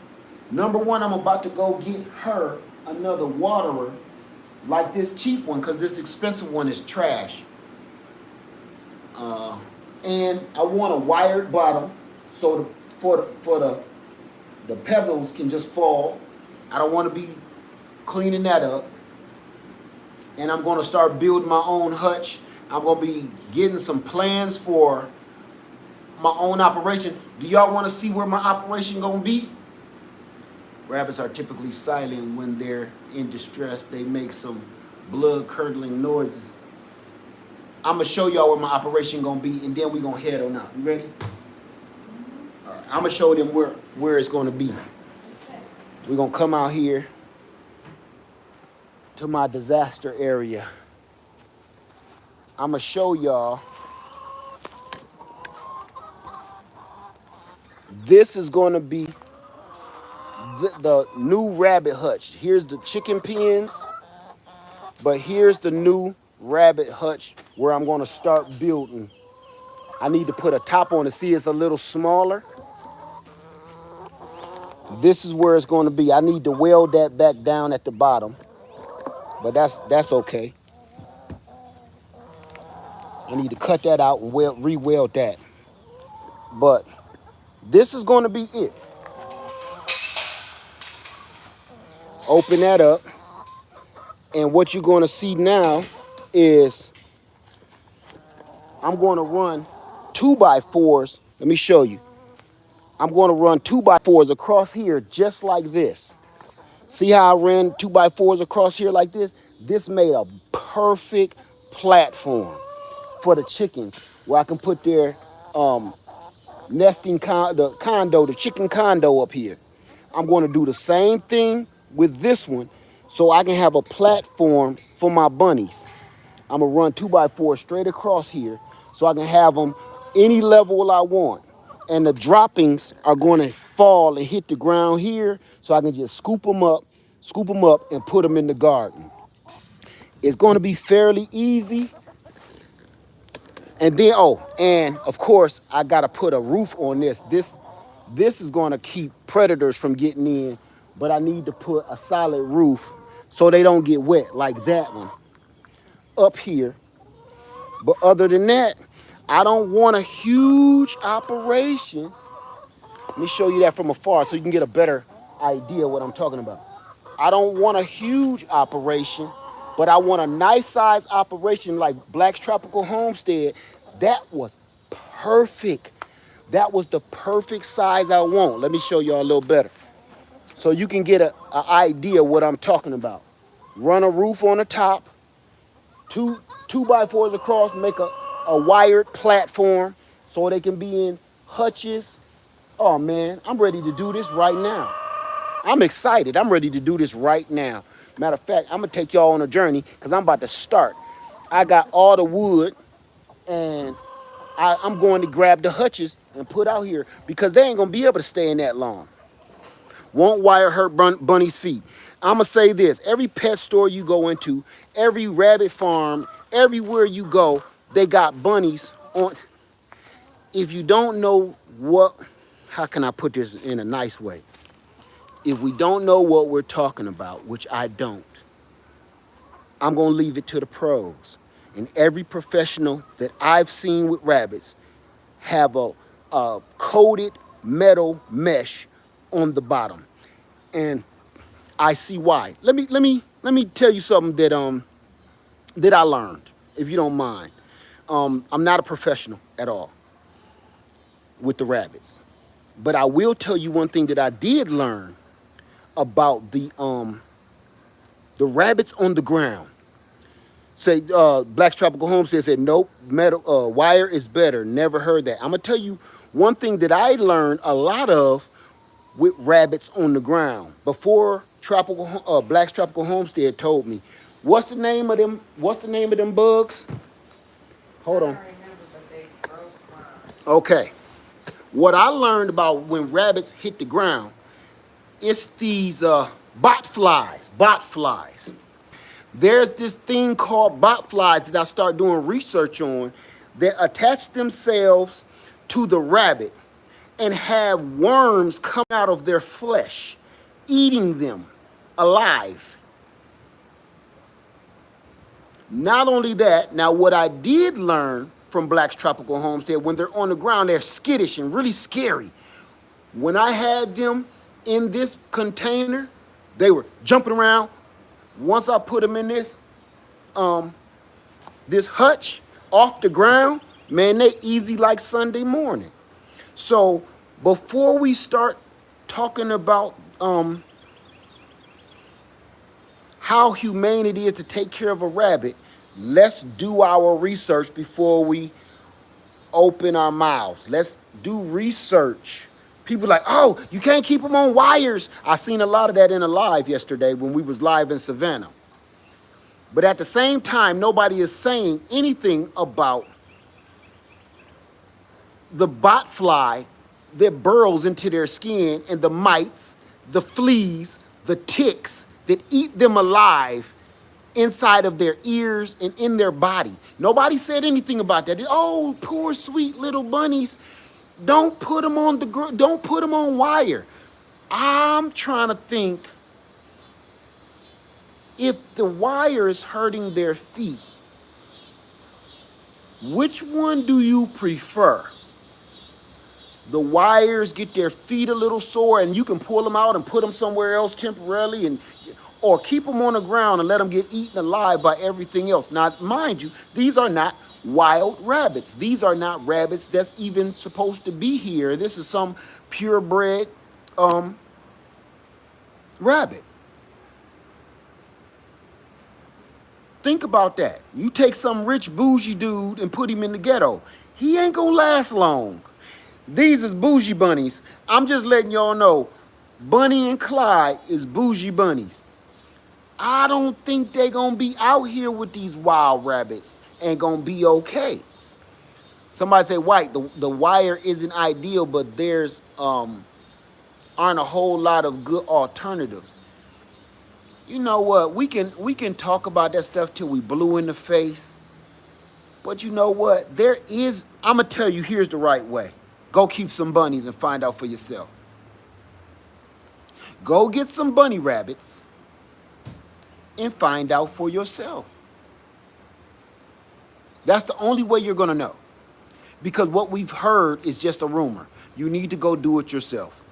Number one, I'm about to go get her another waterer like this cheap one, because this expensive one is trash. And I want a wired bottom so for the pebbles can just fall. I don't want to be cleaning that up. And I'm going to start building my own hutch. I'm going to be getting some plans for my own operation. Do y'all want to see where my operation going to be? Rabbits are typically silent when they're in distress. They make some blood-curdling noises. I'm going to show y'all where my operation going to be, and then we're going to head on out. You ready? All right. I'm going to show them where it's going to be. We're going to come out here to my disaster area. I'm going to show y'all. This is going to be the new rabbit hutch. Here's the chicken pens, but here's the new rabbit hutch where I'm going to start building. I need to put a top on it. See, it's a little smaller. This is where it's going to be. I need to weld that back down at the bottom, but that's okay. I need to cut that out and re-weld that. But this is going to be it. Open that up. And what you're going to see now is I'm going to run 2x4s. Let me show you. I'm going to run 2x4s across here just like this. See how I ran 2x4s across here like this? This made a perfect platform for the chickens where I can put their nesting the chicken condo up here. I'm going to do the same thing with this one so I can have a platform for my bunnies. I'm gonna run 2x4 straight across here so I can have them any level I want. And the droppings are gonna fall and hit the ground here so I can just scoop them up and put them in the garden. It's gonna be fairly easy. And then, oh, and of course, I gotta put a roof on this. This is gonna keep predators from getting in, but I need to put a solid roof so they don't get wet like that one up here. But other than that, I don't want a huge operation. Let me show you that from afar so you can get a better idea what I'm talking about. I don't want a huge operation, but I want a nice size operation like Black's Tropical Homestead. That was perfect. That was the perfect size I want. Let me show y'all a little better so you can get an idea what I'm talking about. Run a roof on the top, two 2x4s across, make a wired platform so they can be in hutches. Oh man, I'm ready to do this right now. I'm excited. I'm ready to do this right now. Matter of fact, I'm gonna take y'all on a journey because I'm about to start. I got all the wood and I'm going to grab the hutches and put out here because they ain't gonna be able to stay in that long. Won't wire hurt bunny's feet. I'm gonna say this, every pet store you go into, every rabbit farm, everywhere you go, they got bunnies on. If you don't know what, how can I put this in a nice way? If we don't know what we're talking about, which I don't, I'm gonna leave it to the pros. And every professional that I've seen with rabbits have a coated metal mesh on the bottom. And I see why. Let me tell you something that I learned, if you don't mind. I'm not a professional at all with the rabbits. But I will tell you one thing that I did learn about the rabbits on the ground. Say Black's Tropical Homestead said nope, metal wire is better. Never heard that. I'm gonna tell you one thing that I learned a lot of with rabbits on the ground before Black's Tropical Homestead told me. What's the name of them? What's the name of them bugs? Hold on. I don't remember, but they grow smart. Okay. What I learned about when rabbits hit the ground, it's these bot flies. There's this thing called bot flies that I start doing research on that attach themselves to the rabbit and have worms come out of their flesh, eating them alive. Not only that, now what I did learn from Black's Tropical Homestead, when they're on the ground, they're skittish and really scary. When I had them in this container, they were jumping around. Once I put them in this hutch off the ground, man, they easy like Sunday morning. So before we start talking about how humane it is to take care of a rabbit, let's do our research before we open our mouths. Let's do research. People like, oh, you can't keep them on wires. I seen a lot of that in a live yesterday when we was live in Savannah. But at the same time, nobody is saying anything about the bot fly that burrows into their skin and the mites, the fleas, the ticks that eat them alive inside of their ears and in their body. Nobody said anything about that. Oh, poor sweet little bunnies. Don't put them on don't put them on wire. I'm trying to think, if the wire is hurting their feet, which one do you prefer? The wires get their feet a little sore and you can pull them out and put them somewhere else temporarily, or keep them on the ground and let them get eaten alive by everything else. Now, mind you, these are not wild rabbits. These are not rabbits that's even supposed to be here. This is some purebred rabbit. Think about that. You take some rich bougie dude and put him in the ghetto. He ain't gonna last long. These is bougie bunnies. I'm just letting y'all know, Bunny and Clyde is bougie bunnies. I don't think they gonna be out here with these wild rabbits and gonna be okay. Somebody say, White, the wire isn't ideal, but there's aren't a whole lot of good alternatives. You know what? We can talk about that stuff till we blue in the face. But you know what? There is, I'm gonna tell you, here's the right way. Go keep some bunnies and find out for yourself. Go get some bunny rabbits and find out for yourself. That's the only way you're gonna know. Because what we've heard is just a rumor. You need to go do it yourself.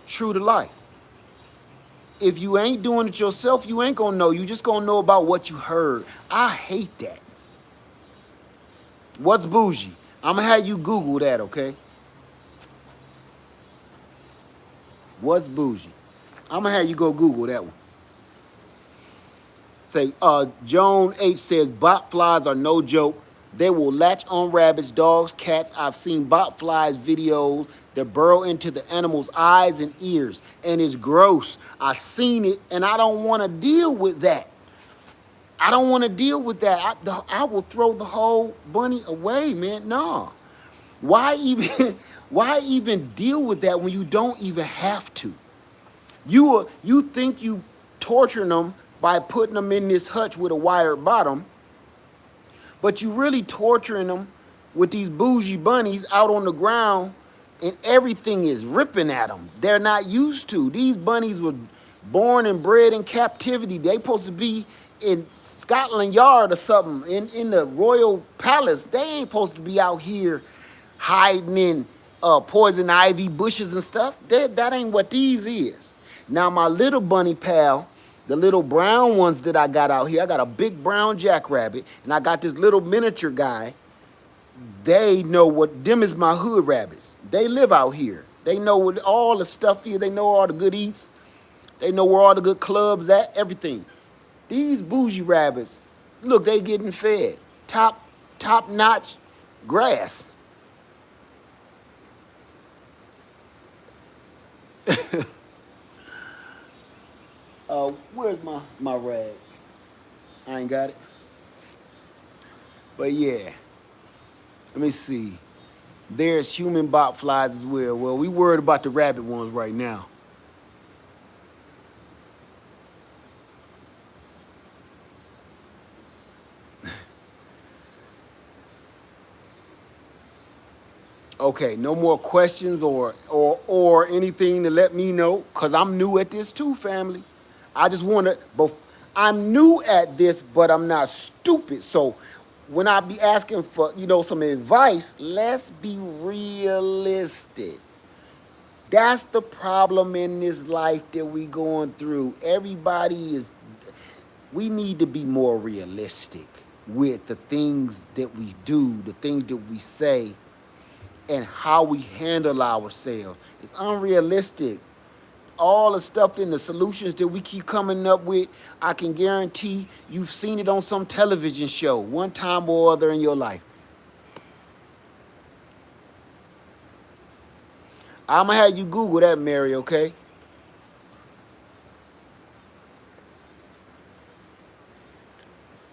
True to life. If you ain't doing it yourself, you ain't gonna know. You just gonna know about what you heard. I hate that. What's bougie? I'm gonna have you Google that, okay? What's bougie? I'm gonna have you go Google that one. Say, Joan H says, bot flies are no joke. They will latch on rabbits, dogs, cats. I've seen bot flies videos that burrow into the animal's eyes and ears, and it's gross. I've seen it, and I don't want to deal with that. I don't want to deal with that. I will throw the whole bunny away, man. No. Why even, why even deal with that when you don't even have to? You think you torturing them by putting them in this hutch with a wired bottom, but you really torturing them with these bougie bunnies out on the ground, and everything is ripping at them. They're not used to. These bunnies were born and bred in captivity. They supposed to be in Scotland Yard or something, in the royal palace. They ain't supposed to be out here hiding in poison ivy bushes and stuff. That ain't what these is. Now my little bunny pal, the little brown ones that I got out here, I got a big brown jackrabbit, and I got this little miniature guy. They know what, them is my hood rabbits. They live out here. They know what all the stuff is. They know all the good eats. They know where all the good clubs at, everything. These bougie rabbits, look, they getting fed. Top-notch grass. Where's my rag? I ain't got it. But yeah. Let me see. There's human bot flies as well. Well, we worried about the rabbit ones right now. Okay, no more questions or anything to let me know, because I'm new at this too, family. I just want to, but I'm new at this, but I'm not stupid. So when I be asking for, some advice, let's be realistic. That's the problem in this life that we going through. We need to be more realistic with the things that we do, the things that we say, and how we handle ourselves. It's unrealistic. All the stuff and the solutions that we keep coming up with, I can guarantee you've seen it on some television show one time or other in your life. I'm going to have you Google that, Mary, okay?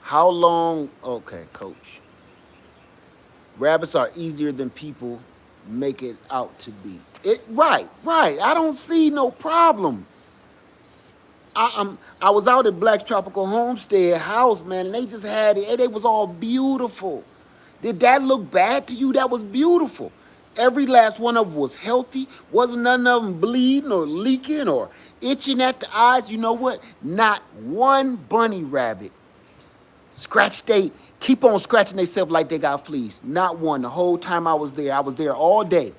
How long, okay, coach. Rabbits are easier than people make it out to be. Right. I don't see no problem. I was out at Black's Tropical Homestead house, man, and they just had it. It was all beautiful. Did that look bad to you? That was beautiful. Every last one of them was healthy. Wasn't none of them bleeding or leaking or itching at the eyes. You know what? Not one bunny rabbit keep on scratching themselves like they got fleas. Not one. The whole time I was there all day.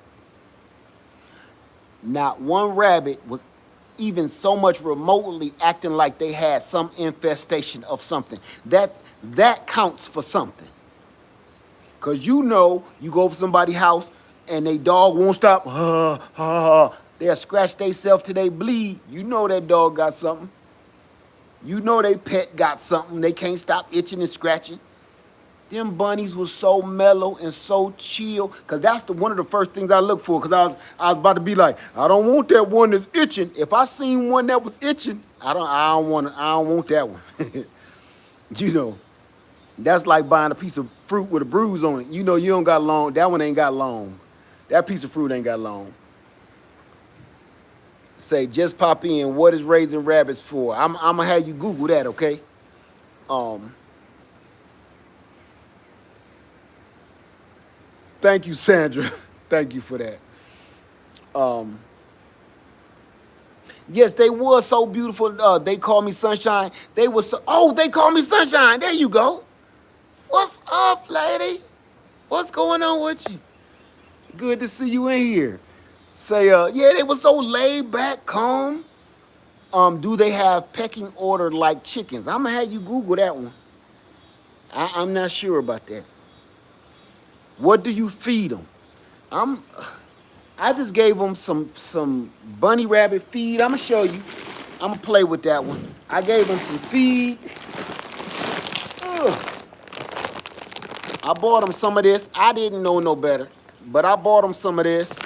Not one rabbit was even so much remotely acting like they had some infestation of something. That counts for something. Because you go over somebody's house and they dog won't stop. They'll scratch themselves till they bleed. You know that dog got something. You know they pet got something. They can't stop itching and scratching. Them bunnies was so mellow and so chill, cause that's one of the first things I look for. Cause I was about to be like, I don't want that one that's itching. If I seen one that was itching, I don't want that one. You know, that's like buying a piece of fruit with a bruise on it. You know, you don't got long. That one ain't got long. That piece of fruit ain't got long. Say, just pop in. What is raising rabbits for? I'm gonna have you Google that, okay? Thank you, Sandra. Thank you for that. Yes, they were so beautiful. They call me Sunshine. They were so. Oh, they call me Sunshine. There you go. What's up, lady? What's going on with you? Good to see you in here. Say, yeah, they were so laid back, calm. Do they have pecking order like chickens? I'm gonna have you Google that one. I'm not sure about that. What do you feed them? I just gave them some bunny rabbit feed. I'm gonna show you. I'm gonna play with that one. I gave them some feed. Ugh. I bought them some of this. I didn't know no better, but I bought them some of this.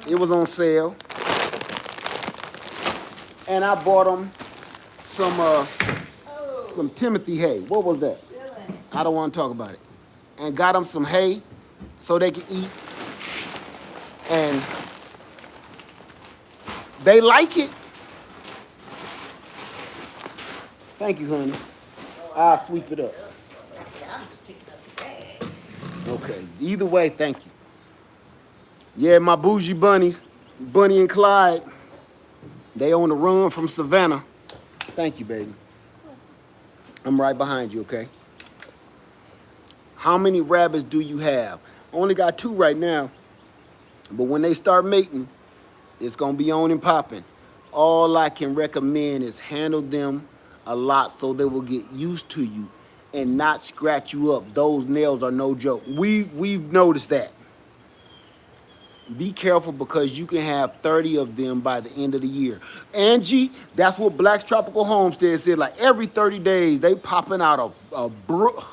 It was on sale. And I bought them some Timothy hay. What was that? I don't want to talk about it. And got them some hay so they can eat. And they like it. Thank you, honey. I'll sweep it up. I'm just picking up the bag. Okay. Either way, thank you. Yeah, my bougie bunnies, Bunny and Clyde, they on the run from Savannah. Thank you, baby. I'm right behind you, okay? How many rabbits do you have? Only got 2 right now. But when they start mating, it's gonna be on and popping. All I can recommend is handle them a lot so they will get used to you and not scratch you up. Those nails are no joke. We've noticed that. Be careful because you can have 30 of them by the end of the year. Angie, that's what Black's Tropical Homestead said. Like every 30 days, they popping out a brook.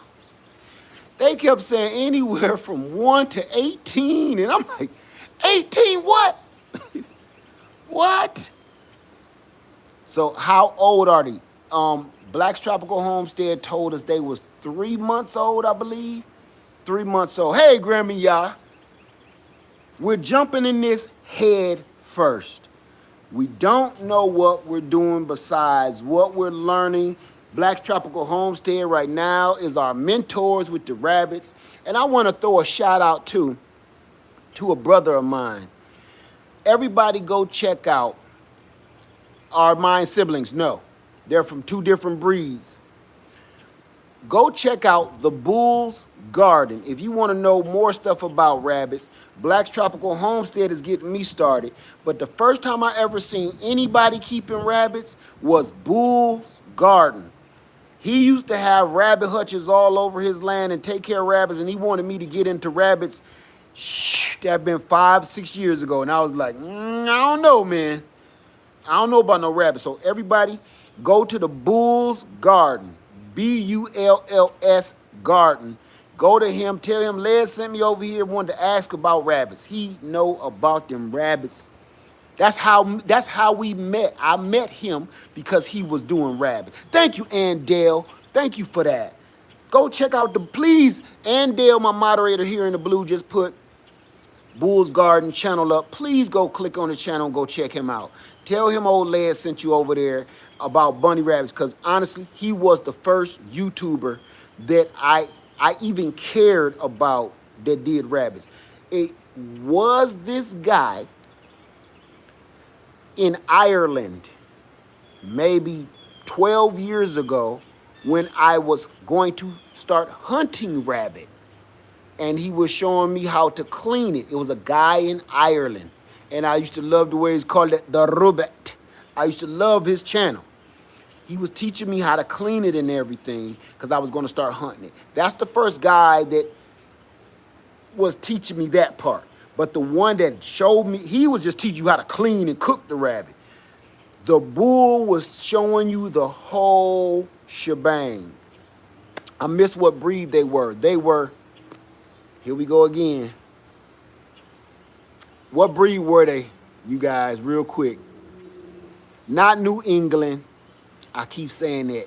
They kept saying anywhere from 1 to 18. And I'm like, 18 what? What? So how old are they? Black's Tropical Homestead told us they was 3 months old, I believe. 3 months old. Hey, Grammy, y'all. We're jumping in this head first. We don't know what we're doing besides what we're learning. Black's Tropical Homestead right now is our mentors with the rabbits. And I want to throw a shout out to a brother of mine. Everybody go check out our mine siblings. No, they're from 2 different breeds. Go check out the Bull's Garden. If you want to know more stuff about rabbits, Black's Tropical Homestead is getting me started. But the first time I ever seen anybody keeping rabbits was Bull's Garden. He used to have rabbit hutches all over his land and take care of rabbits, and he wanted me to get into rabbits. That been 5-6 years ago, and I was like, I don't know, man. I don't know about no rabbits. So everybody, go to the Bull's Garden. Bulls Garden. Go to him, tell him Les sent me over here, wanted to ask about rabbits. He know about them rabbits. That's how we met. I met him because he was doing rabbits. Thank you, Andale. Thank you for that. Go check out please, Andale, my moderator here in the blue, just put Bull's Garden channel up. Please go click on the channel and go check him out. Tell him old Les sent you over there about bunny rabbits, because honestly, he was the first YouTuber that I even cared about that did rabbits. It was this guy in Ireland maybe 12 years ago when I was going to start hunting rabbit. And he was showing me how to clean it. It was a guy in Ireland. And I used to love the way he's called it, the Rubet. I used to love his channel. He was teaching me how to clean it and everything because I was going to start hunting it. That's the first guy that was teaching me that part. But the one that showed me, he was just teaching you how to clean and cook the rabbit. The Bull was showing you the whole shebang. I missed what breed they were. They were, here we go again. What breed were they, you guys, real quick? Not New England. I keep saying that.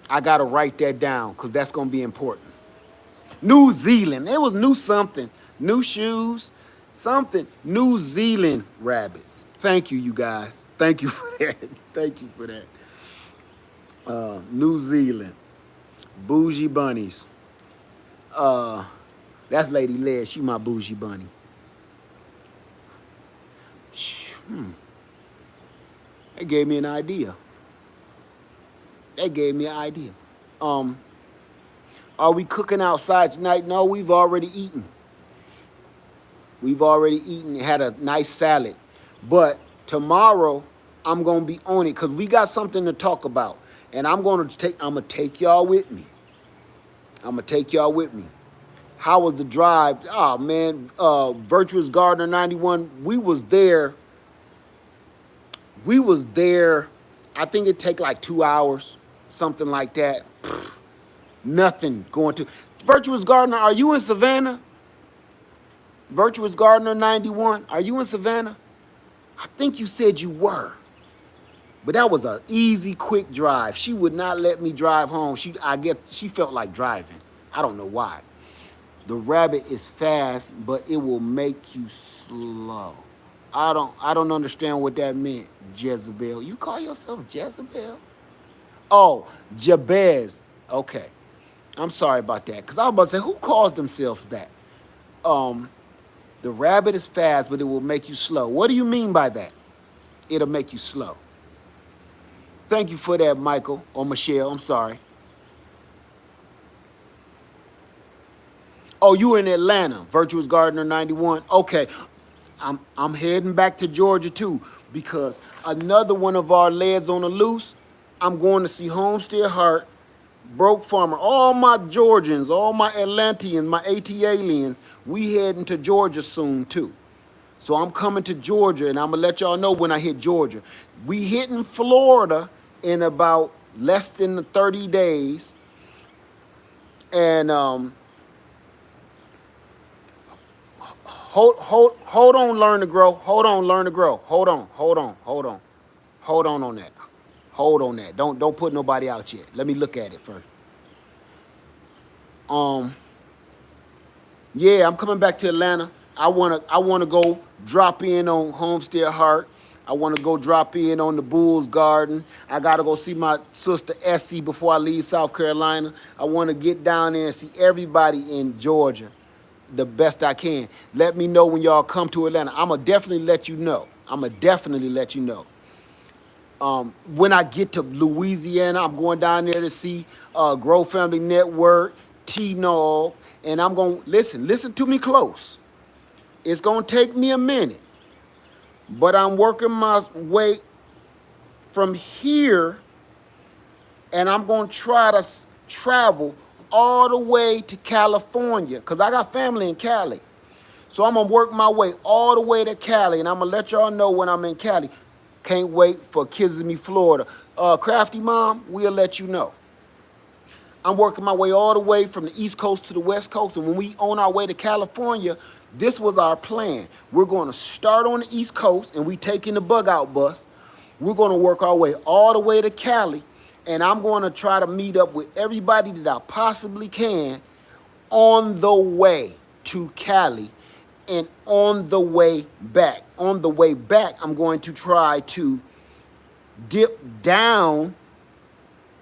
I got to write that down because that's going to be important. New Zealand. It was new something. New shoes, something. New Zealand rabbits. Thank you, you guys. Thank you for that. Thank you for that. New Zealand. Bougie bunnies. That's Lady Led. She my bougie bunny. They gave me an idea. They gave me an idea. Are we cooking outside tonight? No, we've already eaten. We've already eaten, had a nice salad. But tomorrow, I'm going to be on it because we got something to talk about. And I'm going to take y'all with me. I'm going to take y'all with me. How was the drive? Oh, man, Virtuous Gardener 91, we was there. I think it'd take like 2 hours, something like that. Nothing going to. Virtuous Gardener, are you in Savannah? Virtuous Gardener 91, are you in Savannah? I think you said you were. But that was an easy, quick drive. She would not let me drive home. She felt like driving. I don't know why. The rabbit is fast, but it will make you slow. I don't understand what that meant, Jezebel. You call yourself Jezebel? Oh, Jabez. Okay. I'm sorry about that. Because I was about to say, who calls themselves that? The rabbit is fast, but it will make you slow. What do you mean by that? It'll make you slow. Thank you for that, Michael or Michelle. I'm sorry. Oh, you in Atlanta, Virtuous Gardener 91. Okay, I'm heading back to Georgia too because another one of our leads on the loose. I'm going to see Homestead Heart, Broke Farmer, all my Georgians, all my Atlanteans, my AT-aliens. We heading to Georgia soon too. So I'm coming to Georgia, and I'm gonna let y'all know when I hit Georgia. We hitting Florida in about less than 30 days, and Hold on, learn to grow. Hold on, learn to grow. Hold on on that. Hold on that. Don't put nobody out yet. Let me look at it first. Yeah, I'm coming back to Atlanta. I wanna go drop in on Homestead Heart. I wanna go drop in on the Bulls Garden. I gotta go see my sister Essie before I leave South Carolina. I wanna get down there and see everybody in Georgia the best I can. Let me know when y'all come to Atlanta. I'ma definitely let you know. When I get to Louisiana, I'm going down there to see Grow Family Network, T-Nall, and I'm going to listen to me close. It's going to take me a minute, but I'm working my way from here, and I'm going to try to travel all the way to California because I got family in Cali. So I'm going to work my way all the way to Cali, and I'm going to let y'all know when I'm in Cali. Can't wait for Kids in Me, Florida. Crafty Mom, we'll let you know. I'm working my way all the way from the East Coast to the West Coast, and when we on our way to California, this was our plan. We're going to start on the East Coast, and we taking the bug out bus. We're going to work our way all the way to Cali, and I'm going to try to meet up with everybody that I possibly can on the way to Cali and on the way back. On the way back, I'm going to try to dip down,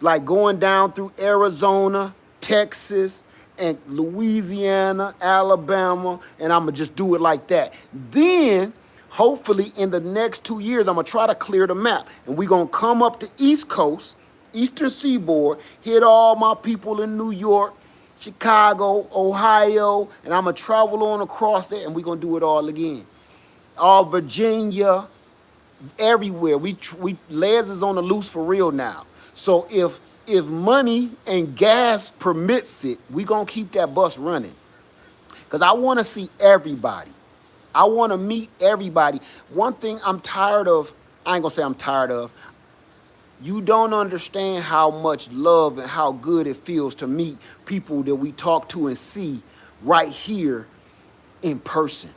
like going down through Arizona, Texas, and Louisiana, Alabama, and I'm going to just do it like that. Then, hopefully, in the next 2 years, I'm going to try to clear the map, and we're going to come up the East Coast, Eastern Seaboard, hit all my people in New York, Chicago, Ohio, and I'm going to travel on across there, and we're going to do it all again. All Virginia, everywhere. Les is on the loose for real now. So if money and gas permits it, we going to keep that bus running. Because I want to see everybody. I want to meet everybody. One thing I'm tired of, I ain't going to say I'm tired of, You don't understand how much love and how good it feels to meet people that we talk to and see right here in person.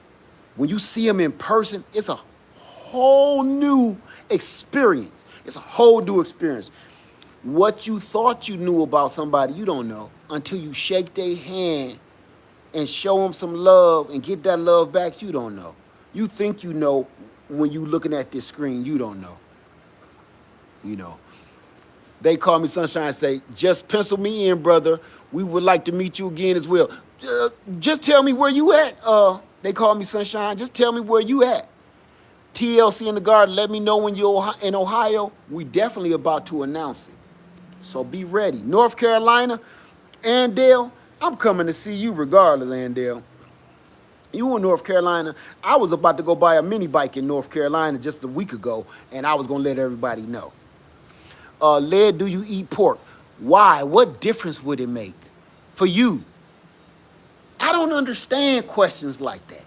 When you see them in person, it's a whole new experience. It's a whole new experience. What you thought you knew about somebody, you don't know until you shake their hand and show them some love and get that love back. You don't know. You think you know when you looking at this screen. You don't know. You know. They call me Sunshine and say, just pencil me in, brother. We would like to meet you again as well. Just tell me where you at. They call me Sunshine. Just tell me where you at. TLC in the garden, let me know when you're in Ohio. We definitely about to announce it. So be ready. North Carolina, Andale, I'm coming to see you regardless, Andale. You in North Carolina. I was about to go buy a mini bike in North Carolina just a week ago, and I was going to let everybody know. Led, do you eat pork? Why? What difference would it make for you? I don't understand questions like that.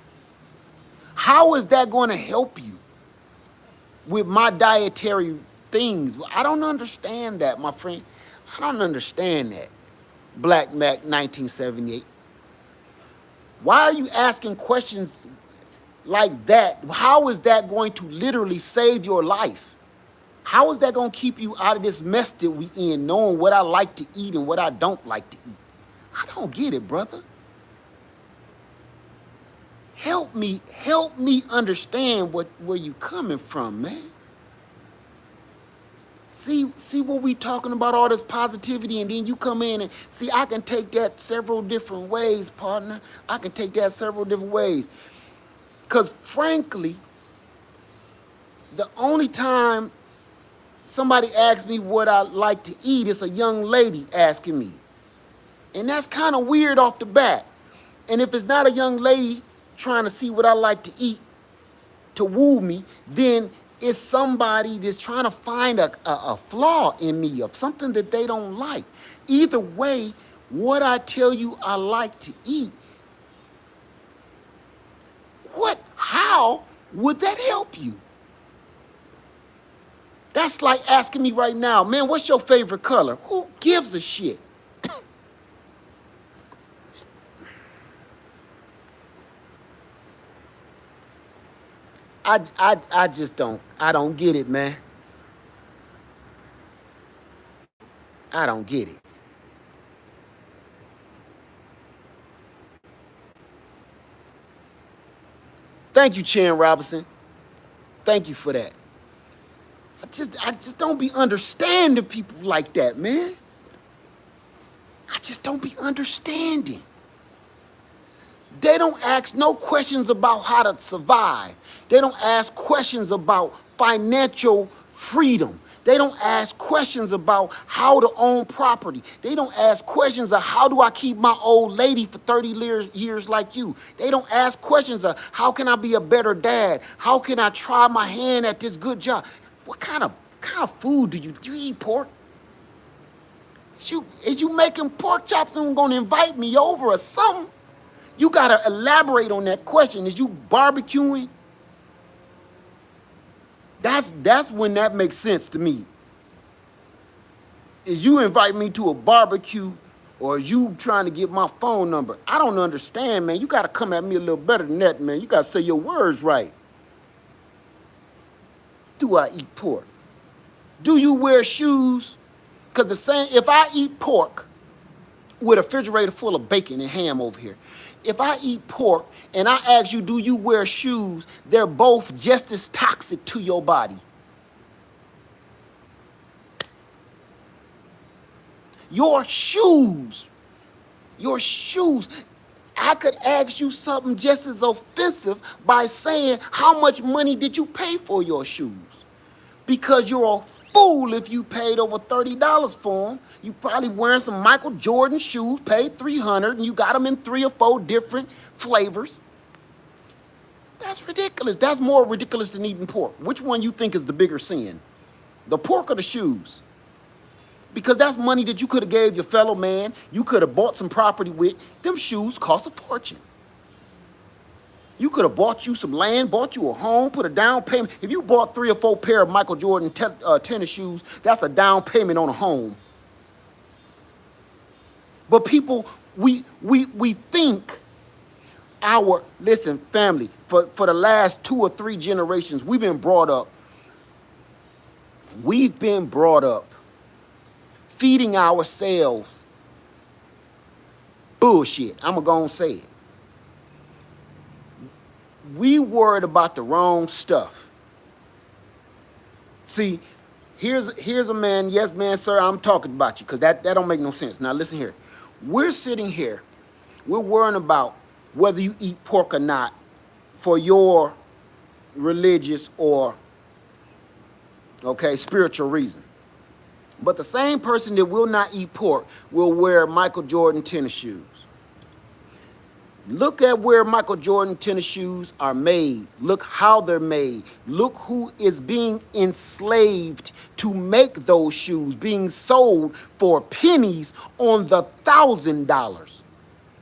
How is that going to help you with my dietary things? I don't understand that, my friend. I don't understand that. Black Mac 1978. Why are you asking questions like that? How is that going to literally save your life? How is that going to keep you out of this mess that we in, knowing what I like to eat and what I don't like to eat? I don't get it, brother. Help me understand where you coming from, man. See what we talking about, all this positivity, and then you come in and see, I can take that several different ways, partner. I can take that several different ways. Because frankly, the only time somebody asks me what I like to eat is a young lady asking me. And that's kind of weird off the bat. And if it's not a young lady trying to see what I like to eat to woo me, then it's somebody that's trying to find a flaw in me of something that they don't like. Either way, what I tell you I like to eat, how would that help you? That's like asking me right now, man, what's your favorite color? Who gives a shit? I just don't get it, man. I don't get it. Thank you, Chan Robinson. Thank you for that. I just don't be understanding people like that, man. I just don't be understanding. They don't ask no questions about how to survive. They don't ask questions about financial freedom. They don't ask questions about how to own property. They don't ask questions of how do I keep my old lady for 30 years like you. They don't ask questions of how can I be a better dad? How can I try my hand at this good job? What kind of food do you eat, pork? Is you making pork chops and gonna invite me over or something? You gotta elaborate on that question. Is you barbecuing? That's when that makes sense to me. Is you invite me to a barbecue or is you trying to get my phone number? I don't understand, man. You gotta come at me a little better than that, man. You gotta say your words right. Do I eat pork? Do you wear shoes? Because the same, if I eat pork with a refrigerator full of bacon and ham over here, if I eat pork and I ask you, do you wear shoes? They're both just as toxic to your body. Your shoes. I could ask you something just as offensive by saying, how much money did you pay for your shoes? Because you're a fool if you paid over $30 for them. You probably wearing some Michael Jordan shoes, paid $300, and you got them in 3 or 4 different flavors. That's ridiculous. That's more ridiculous than eating pork. Which one you think is the bigger sin? The pork or the shoes? Because that's money that you could have gave your fellow man. You could have bought some property with. Them shoes cost a fortune. You could have bought you some land, bought you a home, put a down payment. If you bought 3 or 4 pair of Michael Jordan tennis shoes, that's a down payment on a home. But people, we think listen, family, for the last 2 or 3 generations, we've been brought up feeding ourselves bullshit. I'm going to go and say it. We worried about the wrong stuff. See, here's a man, yes, man, sir, I'm talking about you, because that don't make no sense. Now, listen here. We're sitting here. We're worrying about whether you eat pork or not for your religious or, spiritual reason. But the same person that will not eat pork will wear Michael Jordan tennis shoes. Look at where Michael Jordan tennis shoes are made. Look how they're made. Look who is being enslaved to make those shoes, being sold for pennies on the $1,000.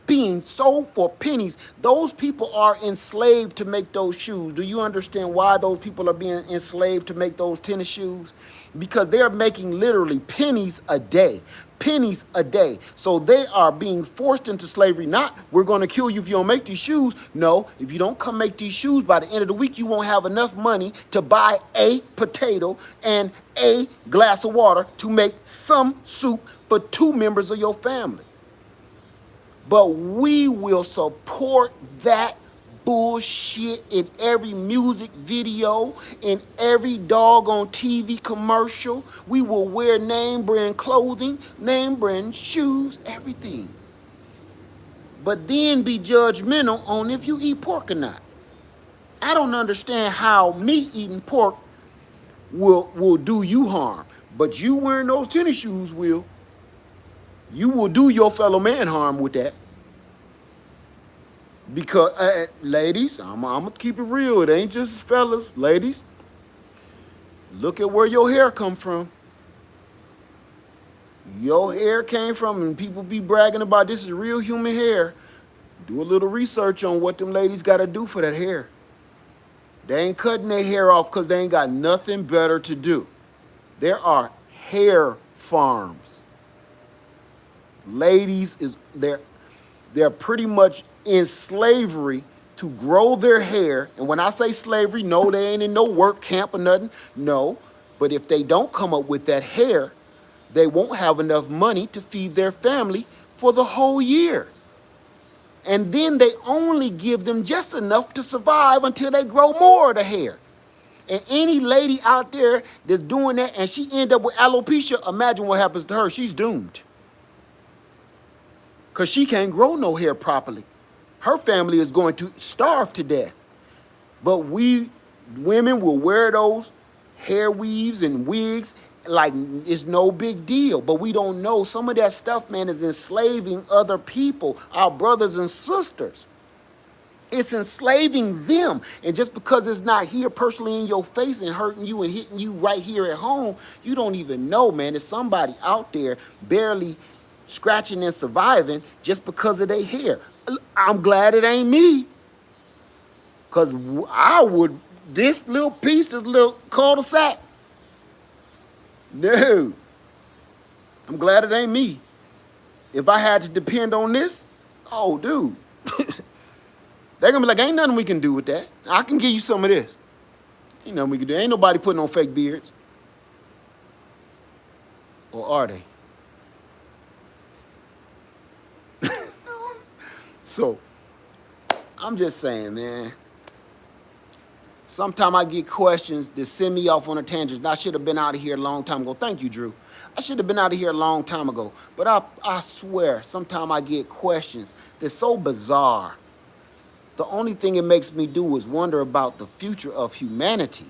Being sold for pennies. Those people are enslaved to make those shoes. Do you understand why those people are being enslaved to make those tennis shoes? Because they're making literally pennies a day. Pennies a day. So they are being forced into slavery. Not, we're going to kill you if you don't make these shoes. No, if you don't come make these shoes, by the end of the week, you won't have enough money to buy a potato and a glass of water to make some soup for 2 members of your family. But we will support that bullshit in every music video, in every doggone TV commercial. We will wear name brand clothing, name brand shoes, everything. But then be judgmental on if you eat pork or not. I don't understand how me eating pork will do you harm. But you wearing those tennis shoes will. You will do your fellow man harm with that. Because, ladies, I'm going to keep it real. It ain't just fellas. Ladies, look at where your hair come from. Your hair came from, and people be bragging about this is real human hair. Do a little research on what them ladies got to do for that hair. They ain't cutting their hair off because they ain't got nothing better to do. There are hair farms. Ladies, they're pretty much in slavery to grow their hair. And when I say slavery, no, they ain't in no work camp or nothing. No, but if they don't come up with that hair, they won't have enough money to feed their family for the whole year. And then they only give them just enough to survive until they grow more of the hair. And any lady out there that's doing that and she end up with alopecia, imagine what happens to her. She's doomed. Because she can't grow no hair properly. Her family is going to starve to death. But we women will wear those hair weaves and wigs like it's no big deal. But we don't know some of that stuff, man, is enslaving other people, our brothers and sisters. It's enslaving them. And just because it's not here personally in your face and hurting you and hitting you right here at home, you don't even know, man. There's somebody out there barely scratching and surviving just because of their hair. I'm glad it ain't me. Because this little piece, this little cul-de-sac. No. I'm glad it ain't me. If I had to depend on this, oh, dude. They're going to be like, ain't nothing we can do with that. I can give you some of this. Ain't nothing we can do. Ain't nobody putting on fake beards. Or are they? So, I'm just saying, man. Sometimes I get questions that send me off on a tangent. I should have been out of here a long time ago. Thank you, Drew. I should have been out of here a long time ago. But I swear, sometimes I get questions that's so bizarre. The only thing it makes me do is wonder about the future of humanity.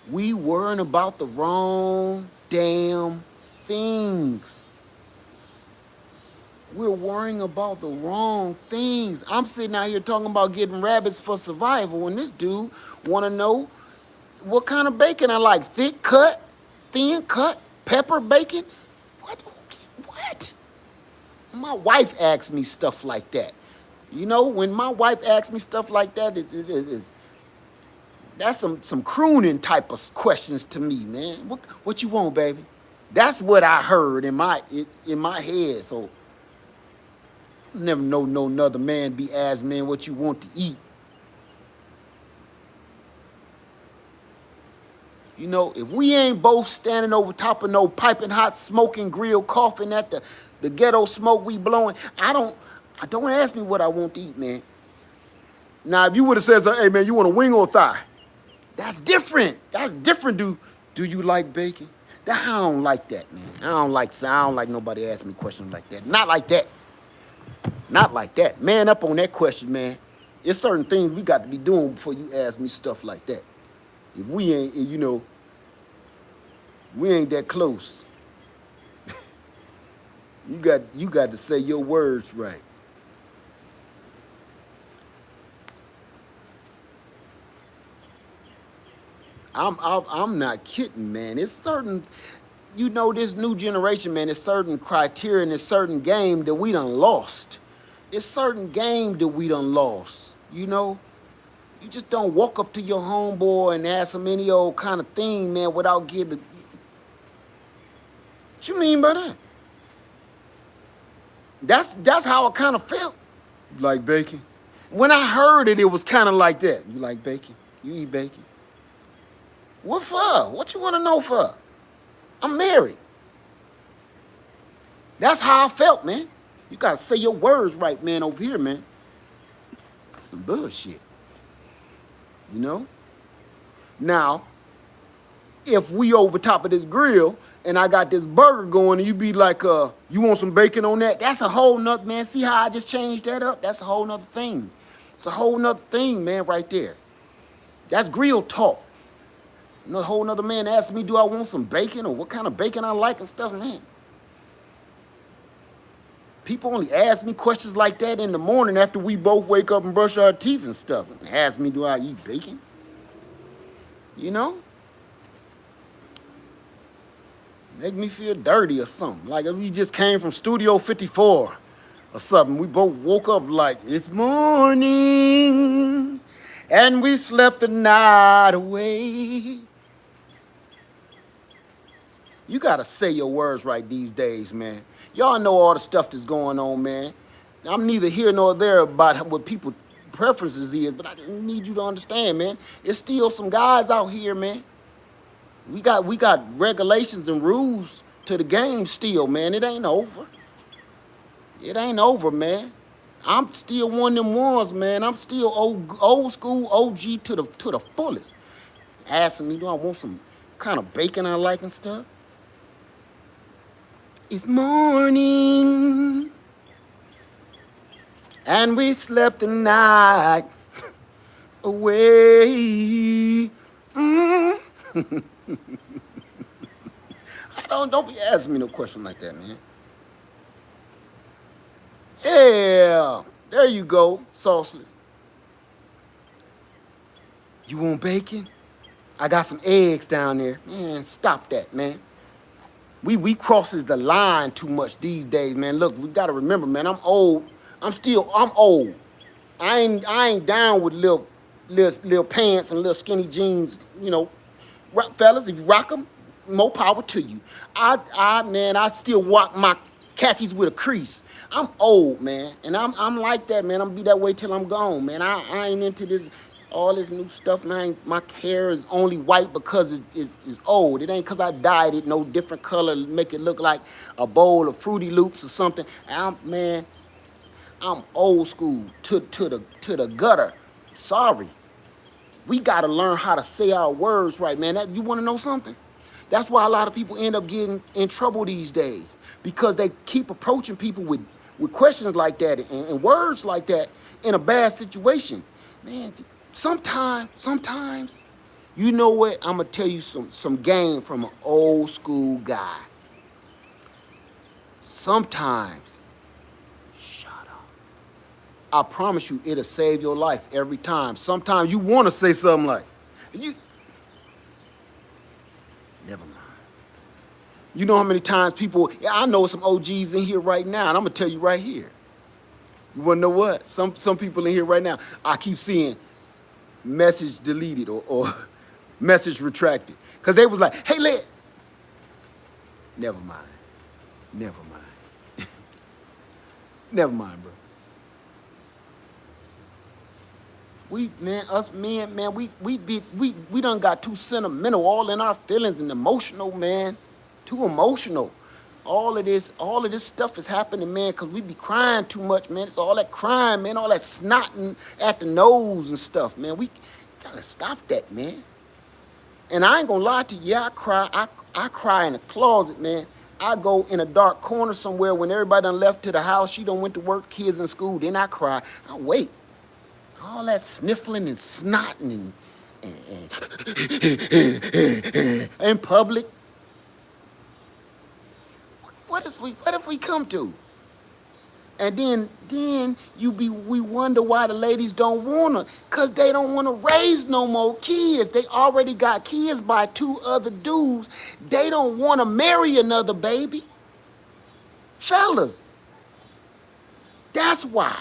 We worrying about the wrong damn things. We're worrying about the wrong things. I'm sitting out here talking about getting rabbits for survival, and this dude want to know what kind of bacon I like. Thick cut, thin cut, pepper bacon? What? My wife asks me stuff like that. You know, when my wife asks me stuff like that, that's some crooning type of questions to me, man. What you want, baby? That's what I heard in my head. So never know no another man be asking, man, what you want to eat. You know, if we ain't both standing over top of no piping hot smoking grill coughing at the ghetto smoke we blowing, don't ask me what I want to eat, man. Now, if you would have said, hey man, you want a wing or a thigh? That's different. That's different. Do you like bacon? I don't like that, man. I don't like nobody asking me questions like that. Not like that. Not like that. Man up on that question, man. There's certain things we got to be doing before you ask me stuff like that. If we ain't, you know, we ain't that close. You got to say your words right. I'm not kidding, man. It's certain, you know, this new generation, man, it's certain criteria and it's certain game that we done lost. It's certain game that we done lost, you know? You just don't walk up to your homeboy and ask him any old kind of thing, man, without getting. What you mean by that? That's how it kind of felt. You like bacon? When I heard it, it was kind of like that. You like bacon? You eat bacon? What for? What you want to know for? I'm married. That's how I felt, man. You got to say your words right, man, over here, man. Some bullshit. You know? Now, if we over top of this grill and I got this burger going and you be like, you want some bacon on that? That's a whole nother, man. See how I just changed that up? That's a whole nother thing. It's a whole nother thing, man, right there. That's grill talk. A whole nother man asked me, do I want some bacon or what kind of bacon I like and stuff, man. People only ask me questions like that in the morning after we both wake up and brush our teeth and stuff. And ask me, do I eat bacon? You know? Make me feel dirty or something. Like if we just came from Studio 54 or something. We both woke up like, it's morning and we slept the night away. You got to say your words right these days, man. Y'all know all the stuff that's going on, man. I'm neither here nor there about what people's preferences is, but I need you to understand, man. It's still some guys out here, man. We got regulations and rules to the game still, man. It ain't over. It ain't over, man. I'm still one of them ones, man. I'm still old school OG to the fullest. Asking me, do I want some kind of bacon I like and stuff? It's morning, and we slept the night away. Don't be asking me no question like that, man. Yeah, there you go, sauceless. You want bacon? I got some eggs down there. Man, stop that, man. We crosses the line too much these days, man. Look, we gotta remember, man. I'm old. I'm old. I ain't down with little pants and little skinny jeans. You know, fellas, if you rock them, more power to you. I still rock my khakis with a crease. I'm old, man, and I'm like that, man. I'm gonna be that way till I'm gone, man. I ain't into this. All this new stuff, man. My hair is only white because it's old. It ain't because I dyed it no different color, make it look like a bowl of Fruity Loops or something. I'm old school to the gutter. Sorry. We gotta learn how to say our words right, man. You wanna know something? That's why a lot of people end up getting in trouble these days, because they keep approaching people with questions like that and words like that in a bad situation. Man, Sometimes, you know what? I'm going to tell you some game from an old school guy. Sometimes, shut up. I promise you, it'll save your life every time. Sometimes you want to say something like, never mind. You know how many times people, I know some OGs in here right now, and I'm going to tell you right here. You wanna know what? Some people in here right now, I keep seeing message deleted or message retracted. Cause they was like, hey, never mind. Never mind. Never mind, bro. We done got too sentimental, all in our feelings and emotional, man. Too emotional. All of this stuff is happening, man, because we be crying too much, man. It's all that crying, man, all that snotting at the nose and stuff, man. We gotta stop that, man. And I ain't gonna lie to you, yeah, I cry in the closet, man. I go in a dark corner somewhere when everybody done left to the house, she done went to work, kids in school, then I cry. I wait. All that sniffling and snotting and in public. What if we come to? And then we wonder why the ladies don't wanna, cause they don't wanna raise no more kids. They already got kids by 2 other dudes. They don't wanna marry another baby. Fellas, that's why.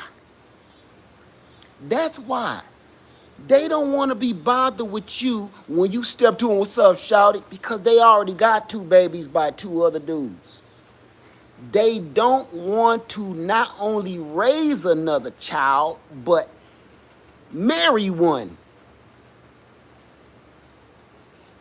That's why. They don't want to be bothered with you when you step to them, what's up, shouty? Because they already got 2 babies by 2 other dudes. They don't want to not only raise another child, but marry one.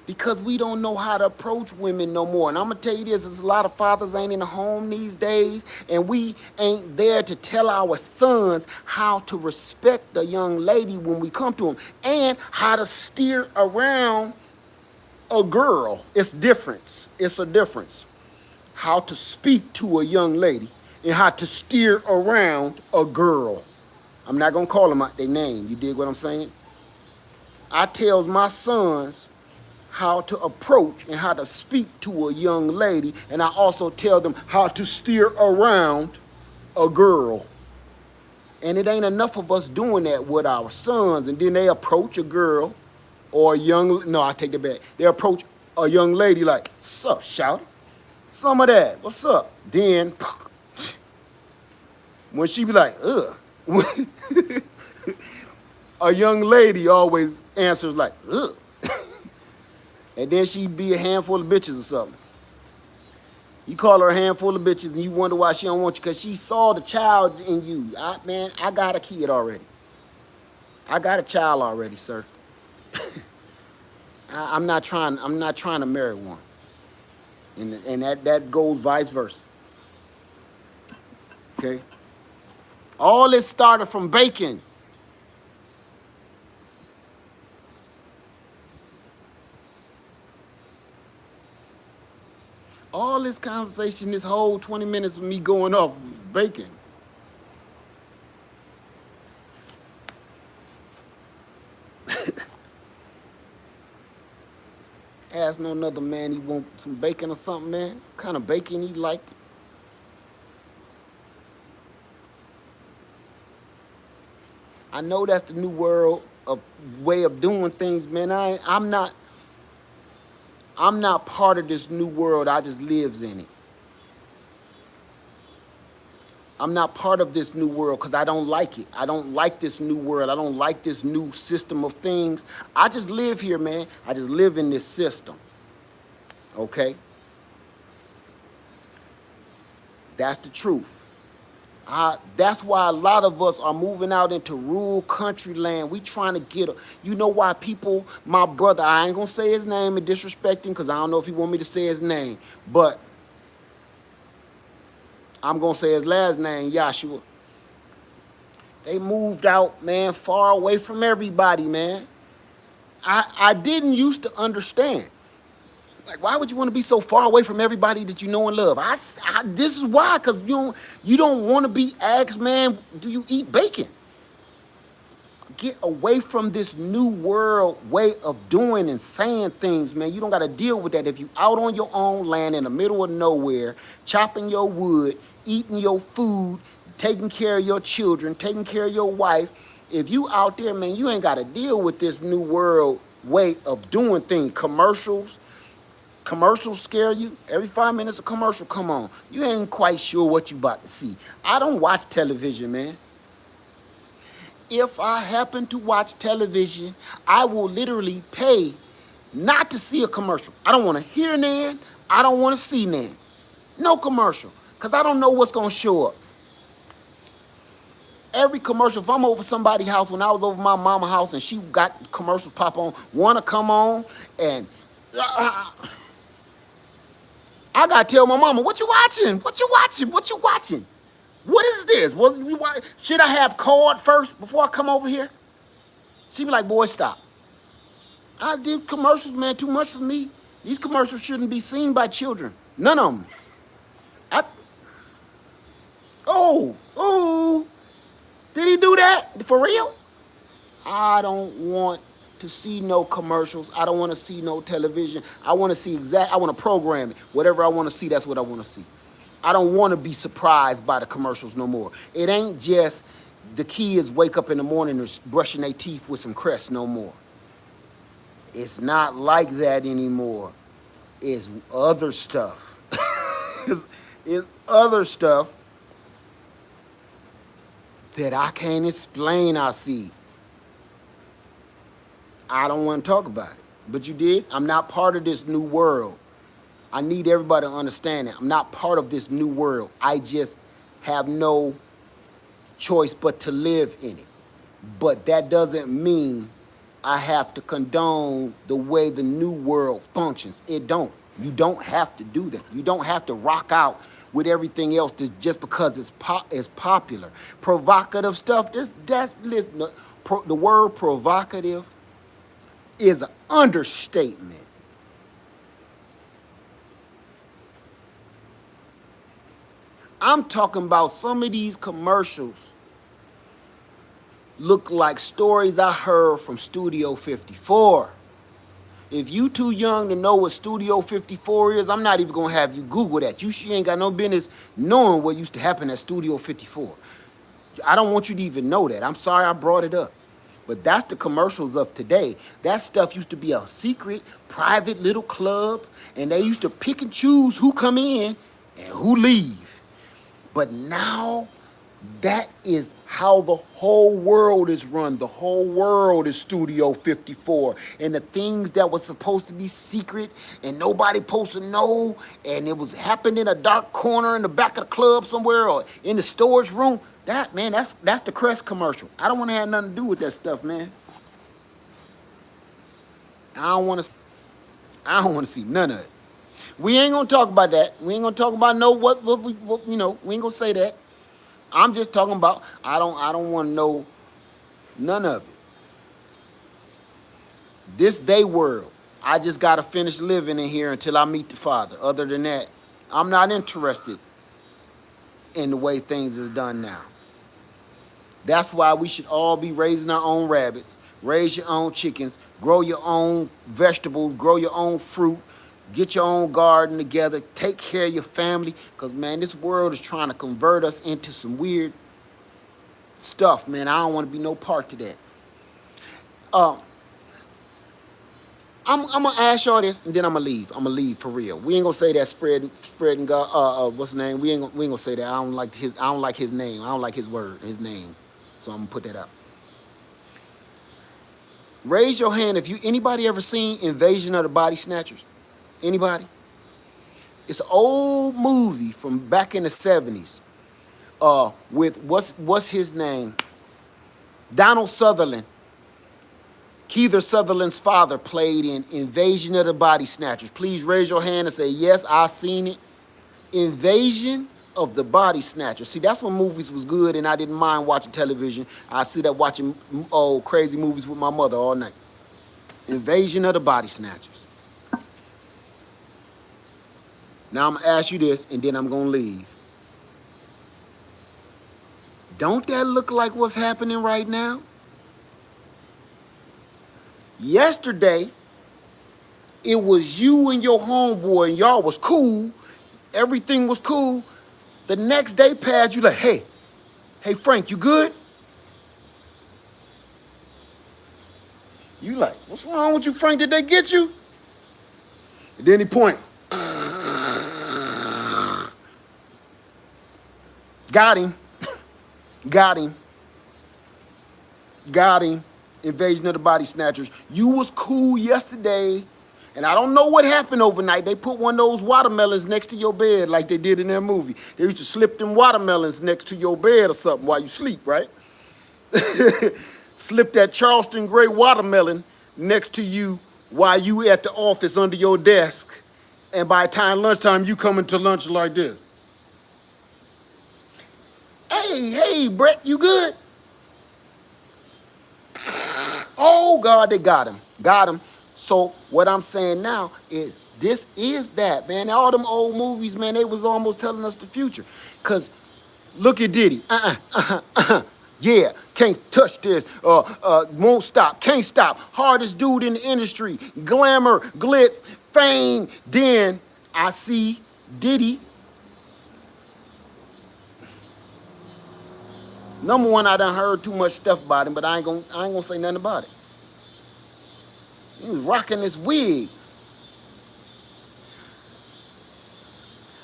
Because we don't know how to approach women no more. And I'm going to tell you this, there's a lot of fathers ain't in the home these days, and we ain't there to tell our sons how to respect the young lady when we come to them, and how to steer around a girl. It's different. It's a difference. How to speak to a young lady and how to steer around a girl. I'm not going to call them out their name. You dig what I'm saying? I tells my sons how to approach and how to speak to a young lady, and I also tell them how to steer around a girl. And it ain't enough of us doing that with our sons, and then they approach a girl or a young, no, I take that back. They approach a young lady like, sup, shout, some of that, what's up? Then, when she be like, ugh, a young lady always answers like, ugh. And then she be a handful of bitches or something. You call her a handful of bitches and you wonder why she don't want you, because she saw the child in you. I got a kid already. I got a child already, sir. I'm not trying to marry one. And that goes vice versa. Okay? All this started from bacon. All this conversation, this whole 20 minutes of me going off bacon. Ask no another man he want some bacon or something, man. What kind of bacon he liked? I know that's the new world of way of doing things, man. I'm not part of this new world. I just lives in it. I'm not part of this new world because I don't like it. I don't like this new world. I don't like this new system of things. I just live here, man. I just live in this system. Okay? That's the truth. That's why a lot of us are moving out into rural country land. We trying to get, you know why people, my brother, I ain't gonna say his name and disrespect him because I don't know if he want me to say his name, but I'm gonna say his last name, Joshua. They moved out, man, far away from everybody, man. I didn't used to understand. Like, why would you want to be so far away from everybody that you know and love? This is why, because you don't want to be asked, man, do you eat bacon? Get away from this new world way of doing and saying things, man. You don't got to deal with that. If you out on your own land in the middle of nowhere, chopping your wood, eating your food, taking care of your children, taking care of your wife, if you out there, man, you ain't got to deal with this new world way of doing things. Commercials scare you. Every 5 minutes a commercial come on. You ain't quite sure what you about to see. I don't watch television, man. if I happen to watch television, I will literally pay not to see a commercial. I don't want to hear nan. I don't want to see nan. No commercial. Because I don't know what's going to show up. Every commercial, if I'm over somebody's house, when I was over my mama's house and she got commercials pop on, want to come on, and I got to tell my mama, what you watching? What you watching? What you watching? What is this? Should I have called first before I come over here? She be like, boy, stop. I did commercials, man, too much for me. These commercials shouldn't be seen by children. None of them. Oh, did he do that? For real? I don't want to see no commercials. I don't want to see no television. I want to see I want to program it. Whatever I want to see, that's what I want to see. I don't want to be surprised by the commercials no more. It ain't just the kids wake up in the morning and brushing their teeth with some Crest no more. It's not like that anymore. It's other stuff. it's other stuff that I can't explain I see. I don't want to talk about it. But you did? I'm not part of this new world. I need everybody to understand that. I'm not part of this new world. I just have no choice but to live in it. But that doesn't mean I have to condone the way the new world functions. It don't. You don't have to do that. You don't have to rock out with everything else just because it's popular. Provocative stuff, listen, the word provocative is an understatement. I'm talking about some of these commercials look like stories I heard from Studio 54. If you too young to know what Studio 54 is, I'm not even going to have you Google that. She ain't got no business knowing what used to happen at Studio 54. I don't want you to even know that. I'm sorry I brought it up. But that's the commercials of today. That stuff used to be a secret, private little club, and they used to pick and choose who come in and who leave. But now, that is how the whole world is run. The whole world is Studio 54. And the things that were supposed to be secret and nobody supposed to know, and it was happening in a dark corner in the back of the club somewhere or in the storage room, that's the Crest commercial. I don't want to have nothing to do with that stuff, man. I don't want to see none of it. We ain't gonna talk about that. We ain't gonna talk about we ain't gonna say that. I'm just talking about I don't want to know none of it. This day world, I just gotta finish living in here until I meet the Father. Other than that, I'm not interested in the way things is done now. That's why we should all be raising our own rabbits, raise your own chickens, grow your own vegetables, grow your own fruit, get your own garden together, take care of your family, because, man, this world is trying to convert us into some weird stuff, man. I don't want to be no part to that. I'm going to ask y'all this, and then I'm going to leave. I'm going to leave for real. We ain't going to say that spreading God, what's the name? We ain't going to say that. I don't like his name. I don't like his word, his name. So I'm going to put that out. Raise your hand if anybody ever seen Invasion of the Body Snatchers? Anybody? It's an old movie from back in the 70s. With what's his name? Donald Sutherland. Keith Sutherland's father played in Invasion of the Body Snatchers. Please raise your hand and say, yes, I've seen it. Invasion of the Body Snatchers. See, that's when movies was good and I didn't mind watching television. I sit up watching crazy movies with my mother all night. Invasion of the Body Snatchers. Now I'm going to ask you this, and then I'm going to leave. Don't that look like what's happening right now? Yesterday, it was you and your homeboy, and y'all was cool. Everything was cool. The next day passed, you like, hey, Frank, you good? You like, what's wrong with you, Frank? Did they get you? And then he point. Got him. Got him. Got him. Invasion of the Body Snatchers. You was cool yesterday. And I don't know what happened overnight. They put one of those watermelons next to your bed like they did in that movie. They used to slip them watermelons next to your bed or something while you sleep, right? Slip that Charleston Gray watermelon next to you while you at the office under your desk. And by the time lunchtime, you come into lunch like this. Hey, Brett, you good? Oh, God, they got him. Got him. So what I'm saying now is this is that, man. All them old movies, man, they was almost telling us the future. Because look at Diddy. Yeah, can't touch this. Won't stop. Can't stop. Hardest dude in the industry. Glamour, glitz, fame. Then I see Diddy. Number one, I done heard too much stuff about him, but I ain't gonna say nothing about it. He was rocking this wig.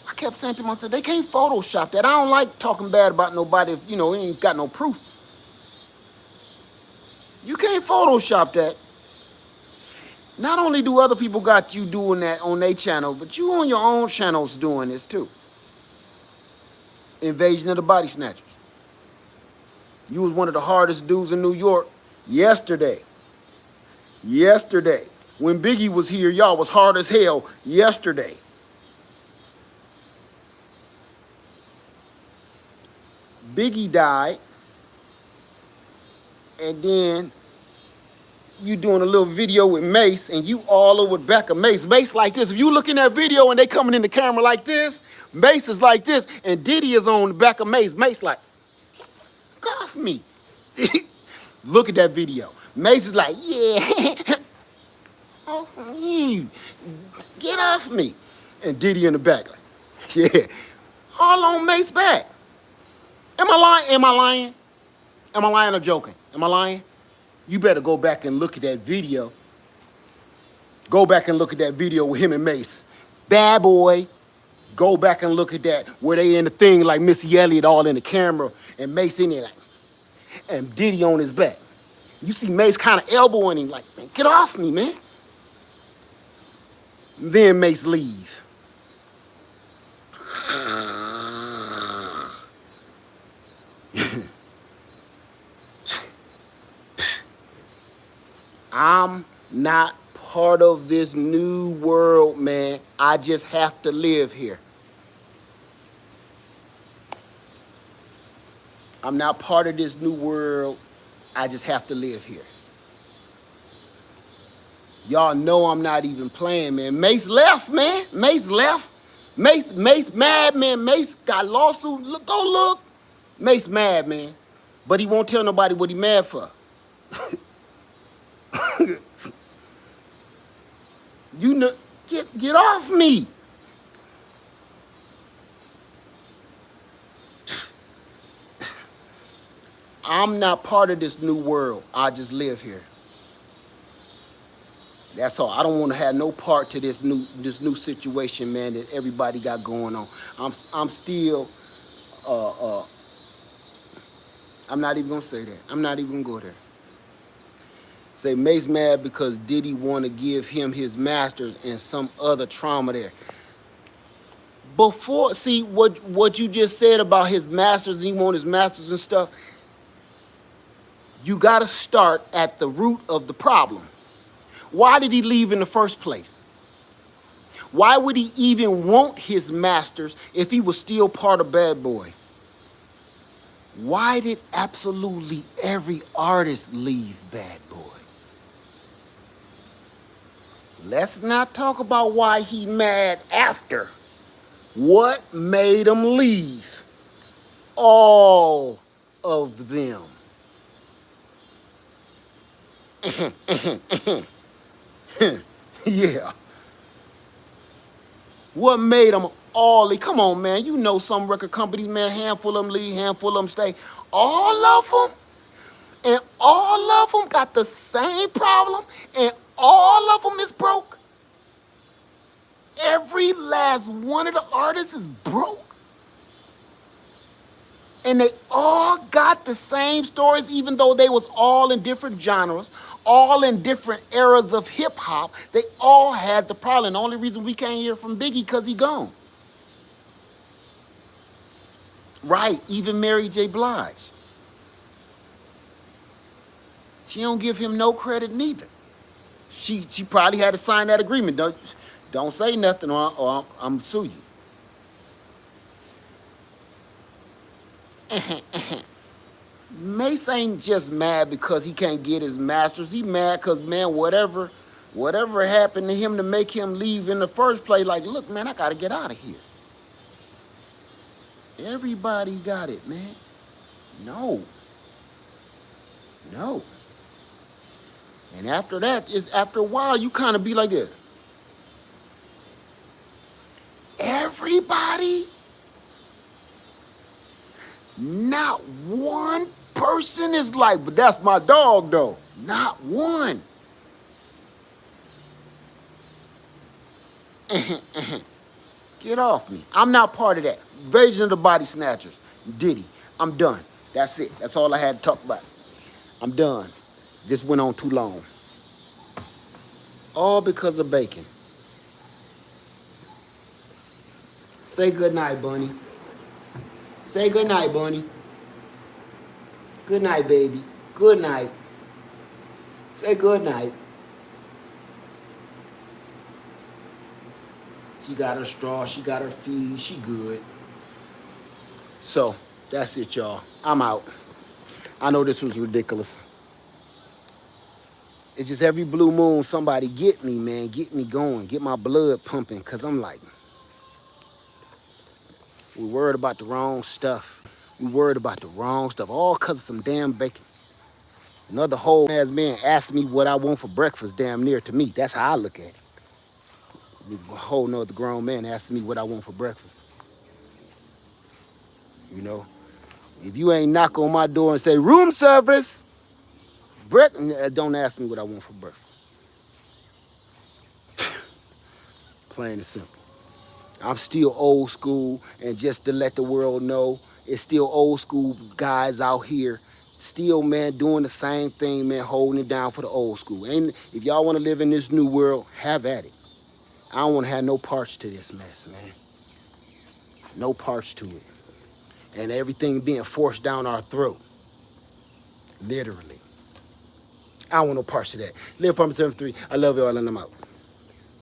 I kept saying to myself, they can't Photoshop that. I don't like talking bad about nobody if, you ain't got no proof. You can't Photoshop that. Not only do other people got you doing that on their channel, but you on your own channels doing this too. Invasion of the Body Snatchers. You was one of the hardest dudes in New York yesterday. Yesterday. When Biggie was here, y'all was hard as hell yesterday. Biggie died. And then you doing a little video with Mace and you all over the back of Mace. Mace like this. If you look in that video and they coming in the camera like this, Mace is like this and Diddy is on the back of Mace. Mace like, get off me. Look at that video. Mace is like, yeah. Oh, get off me. And Diddy in the back like, yeah. All on Mace back. Am I lying? Am I lying? Am I lying or joking? Am I lying? You better go back and look at that video. Go back and look at that video with him and Mace. Bad boy. Go back and look at that where they in the thing like Missy Elliott all in the camera and Mace in there like, and Diddy on his back. You see Mace kind of elbowing him like, man, get off me, man. And then Mace leave. I'm not part of this new world, man. I just have to live here. I'm not part of this new world. I just have to live here. Y'all know I'm not even playing, man. Mace left, man. Mace left. Mace mad, man. Mace got lawsuit. Look, go look. Mace mad, man. But he won't tell nobody what he mad for. You know, get off me. I'm not part of this new world. I just live here. That's all. I don't want to have no part to this new situation, man, that everybody got going on. I'm still I'm not even gonna say that. I'm not even gonna go there. Say Mace mad because Diddy want to give him his masters and some other trauma there. Before, see what you just said about his masters, and he want his masters and stuff. You got to start at the root of the problem. Why did he leave in the first place? Why would he even want his masters if he was still part of Bad Boy? Why did absolutely every artist leave Bad Boy? Let's not talk about why he mad after. What made him leave? All of them. Yeah. What made them all leave? Come on, man. You know some record companies, man, handful of them leave, handful of them stay. All of them? And all of them got the same problem? And all of them is broke? Every last one of the artists is broke? And they all got the same stories, even though they was all in different genres, all in different eras of hip hop. They all had the problem. The only reason we can't hear from Biggie because he gone. Right, even Mary J. Blige. She don't give him no credit neither. She probably had to sign that agreement. Don't say nothing or I'm sue you. Mace ain't just mad because he can't get his masters. He mad because, man, whatever happened to him to make him leave in the first place, like, look, man, I got to get out of here. Everybody got it, man. No. And after that, after a while, you kind of be like this. Everybody? Not one person is like, but that's my dog, though. Not one. Get off me. I'm not part of that. Invasion of the Body Snatchers. Diddy. I'm done. That's it. That's all I had to talk about. I'm done. This went on too long. All because of bacon. Say good night, Bunny. Say good night, Bunny. Good night, baby. Good night. Say good night. She got her straw. She got her feed. She good. So, that's it, y'all. I'm out. I know this was ridiculous. It's just every blue moon, somebody get me, man. Get me going. Get my blood pumping. Because I'm like, we worried about the wrong stuff. We worried about the wrong stuff. All because of some damn bacon. Another whole ass man asked me what I want for breakfast damn near to me. That's how I look at it. A whole nother grown man asking me what I want for breakfast. You know? If you ain't knock on my door and say, room service, don't ask me what I want for breakfast. Plain and simple. I'm still old school, and just to let the world know, it's still old school guys out here, still, man, doing the same thing, man, holding it down for the old school. And if y'all want to live in this new world, have at it. I don't want to have no parts to this mess, man. No parts to it. And everything being forced down our throat. Literally. I don't want no parts to that. Live Farmer 73. I love y'all and I'm out.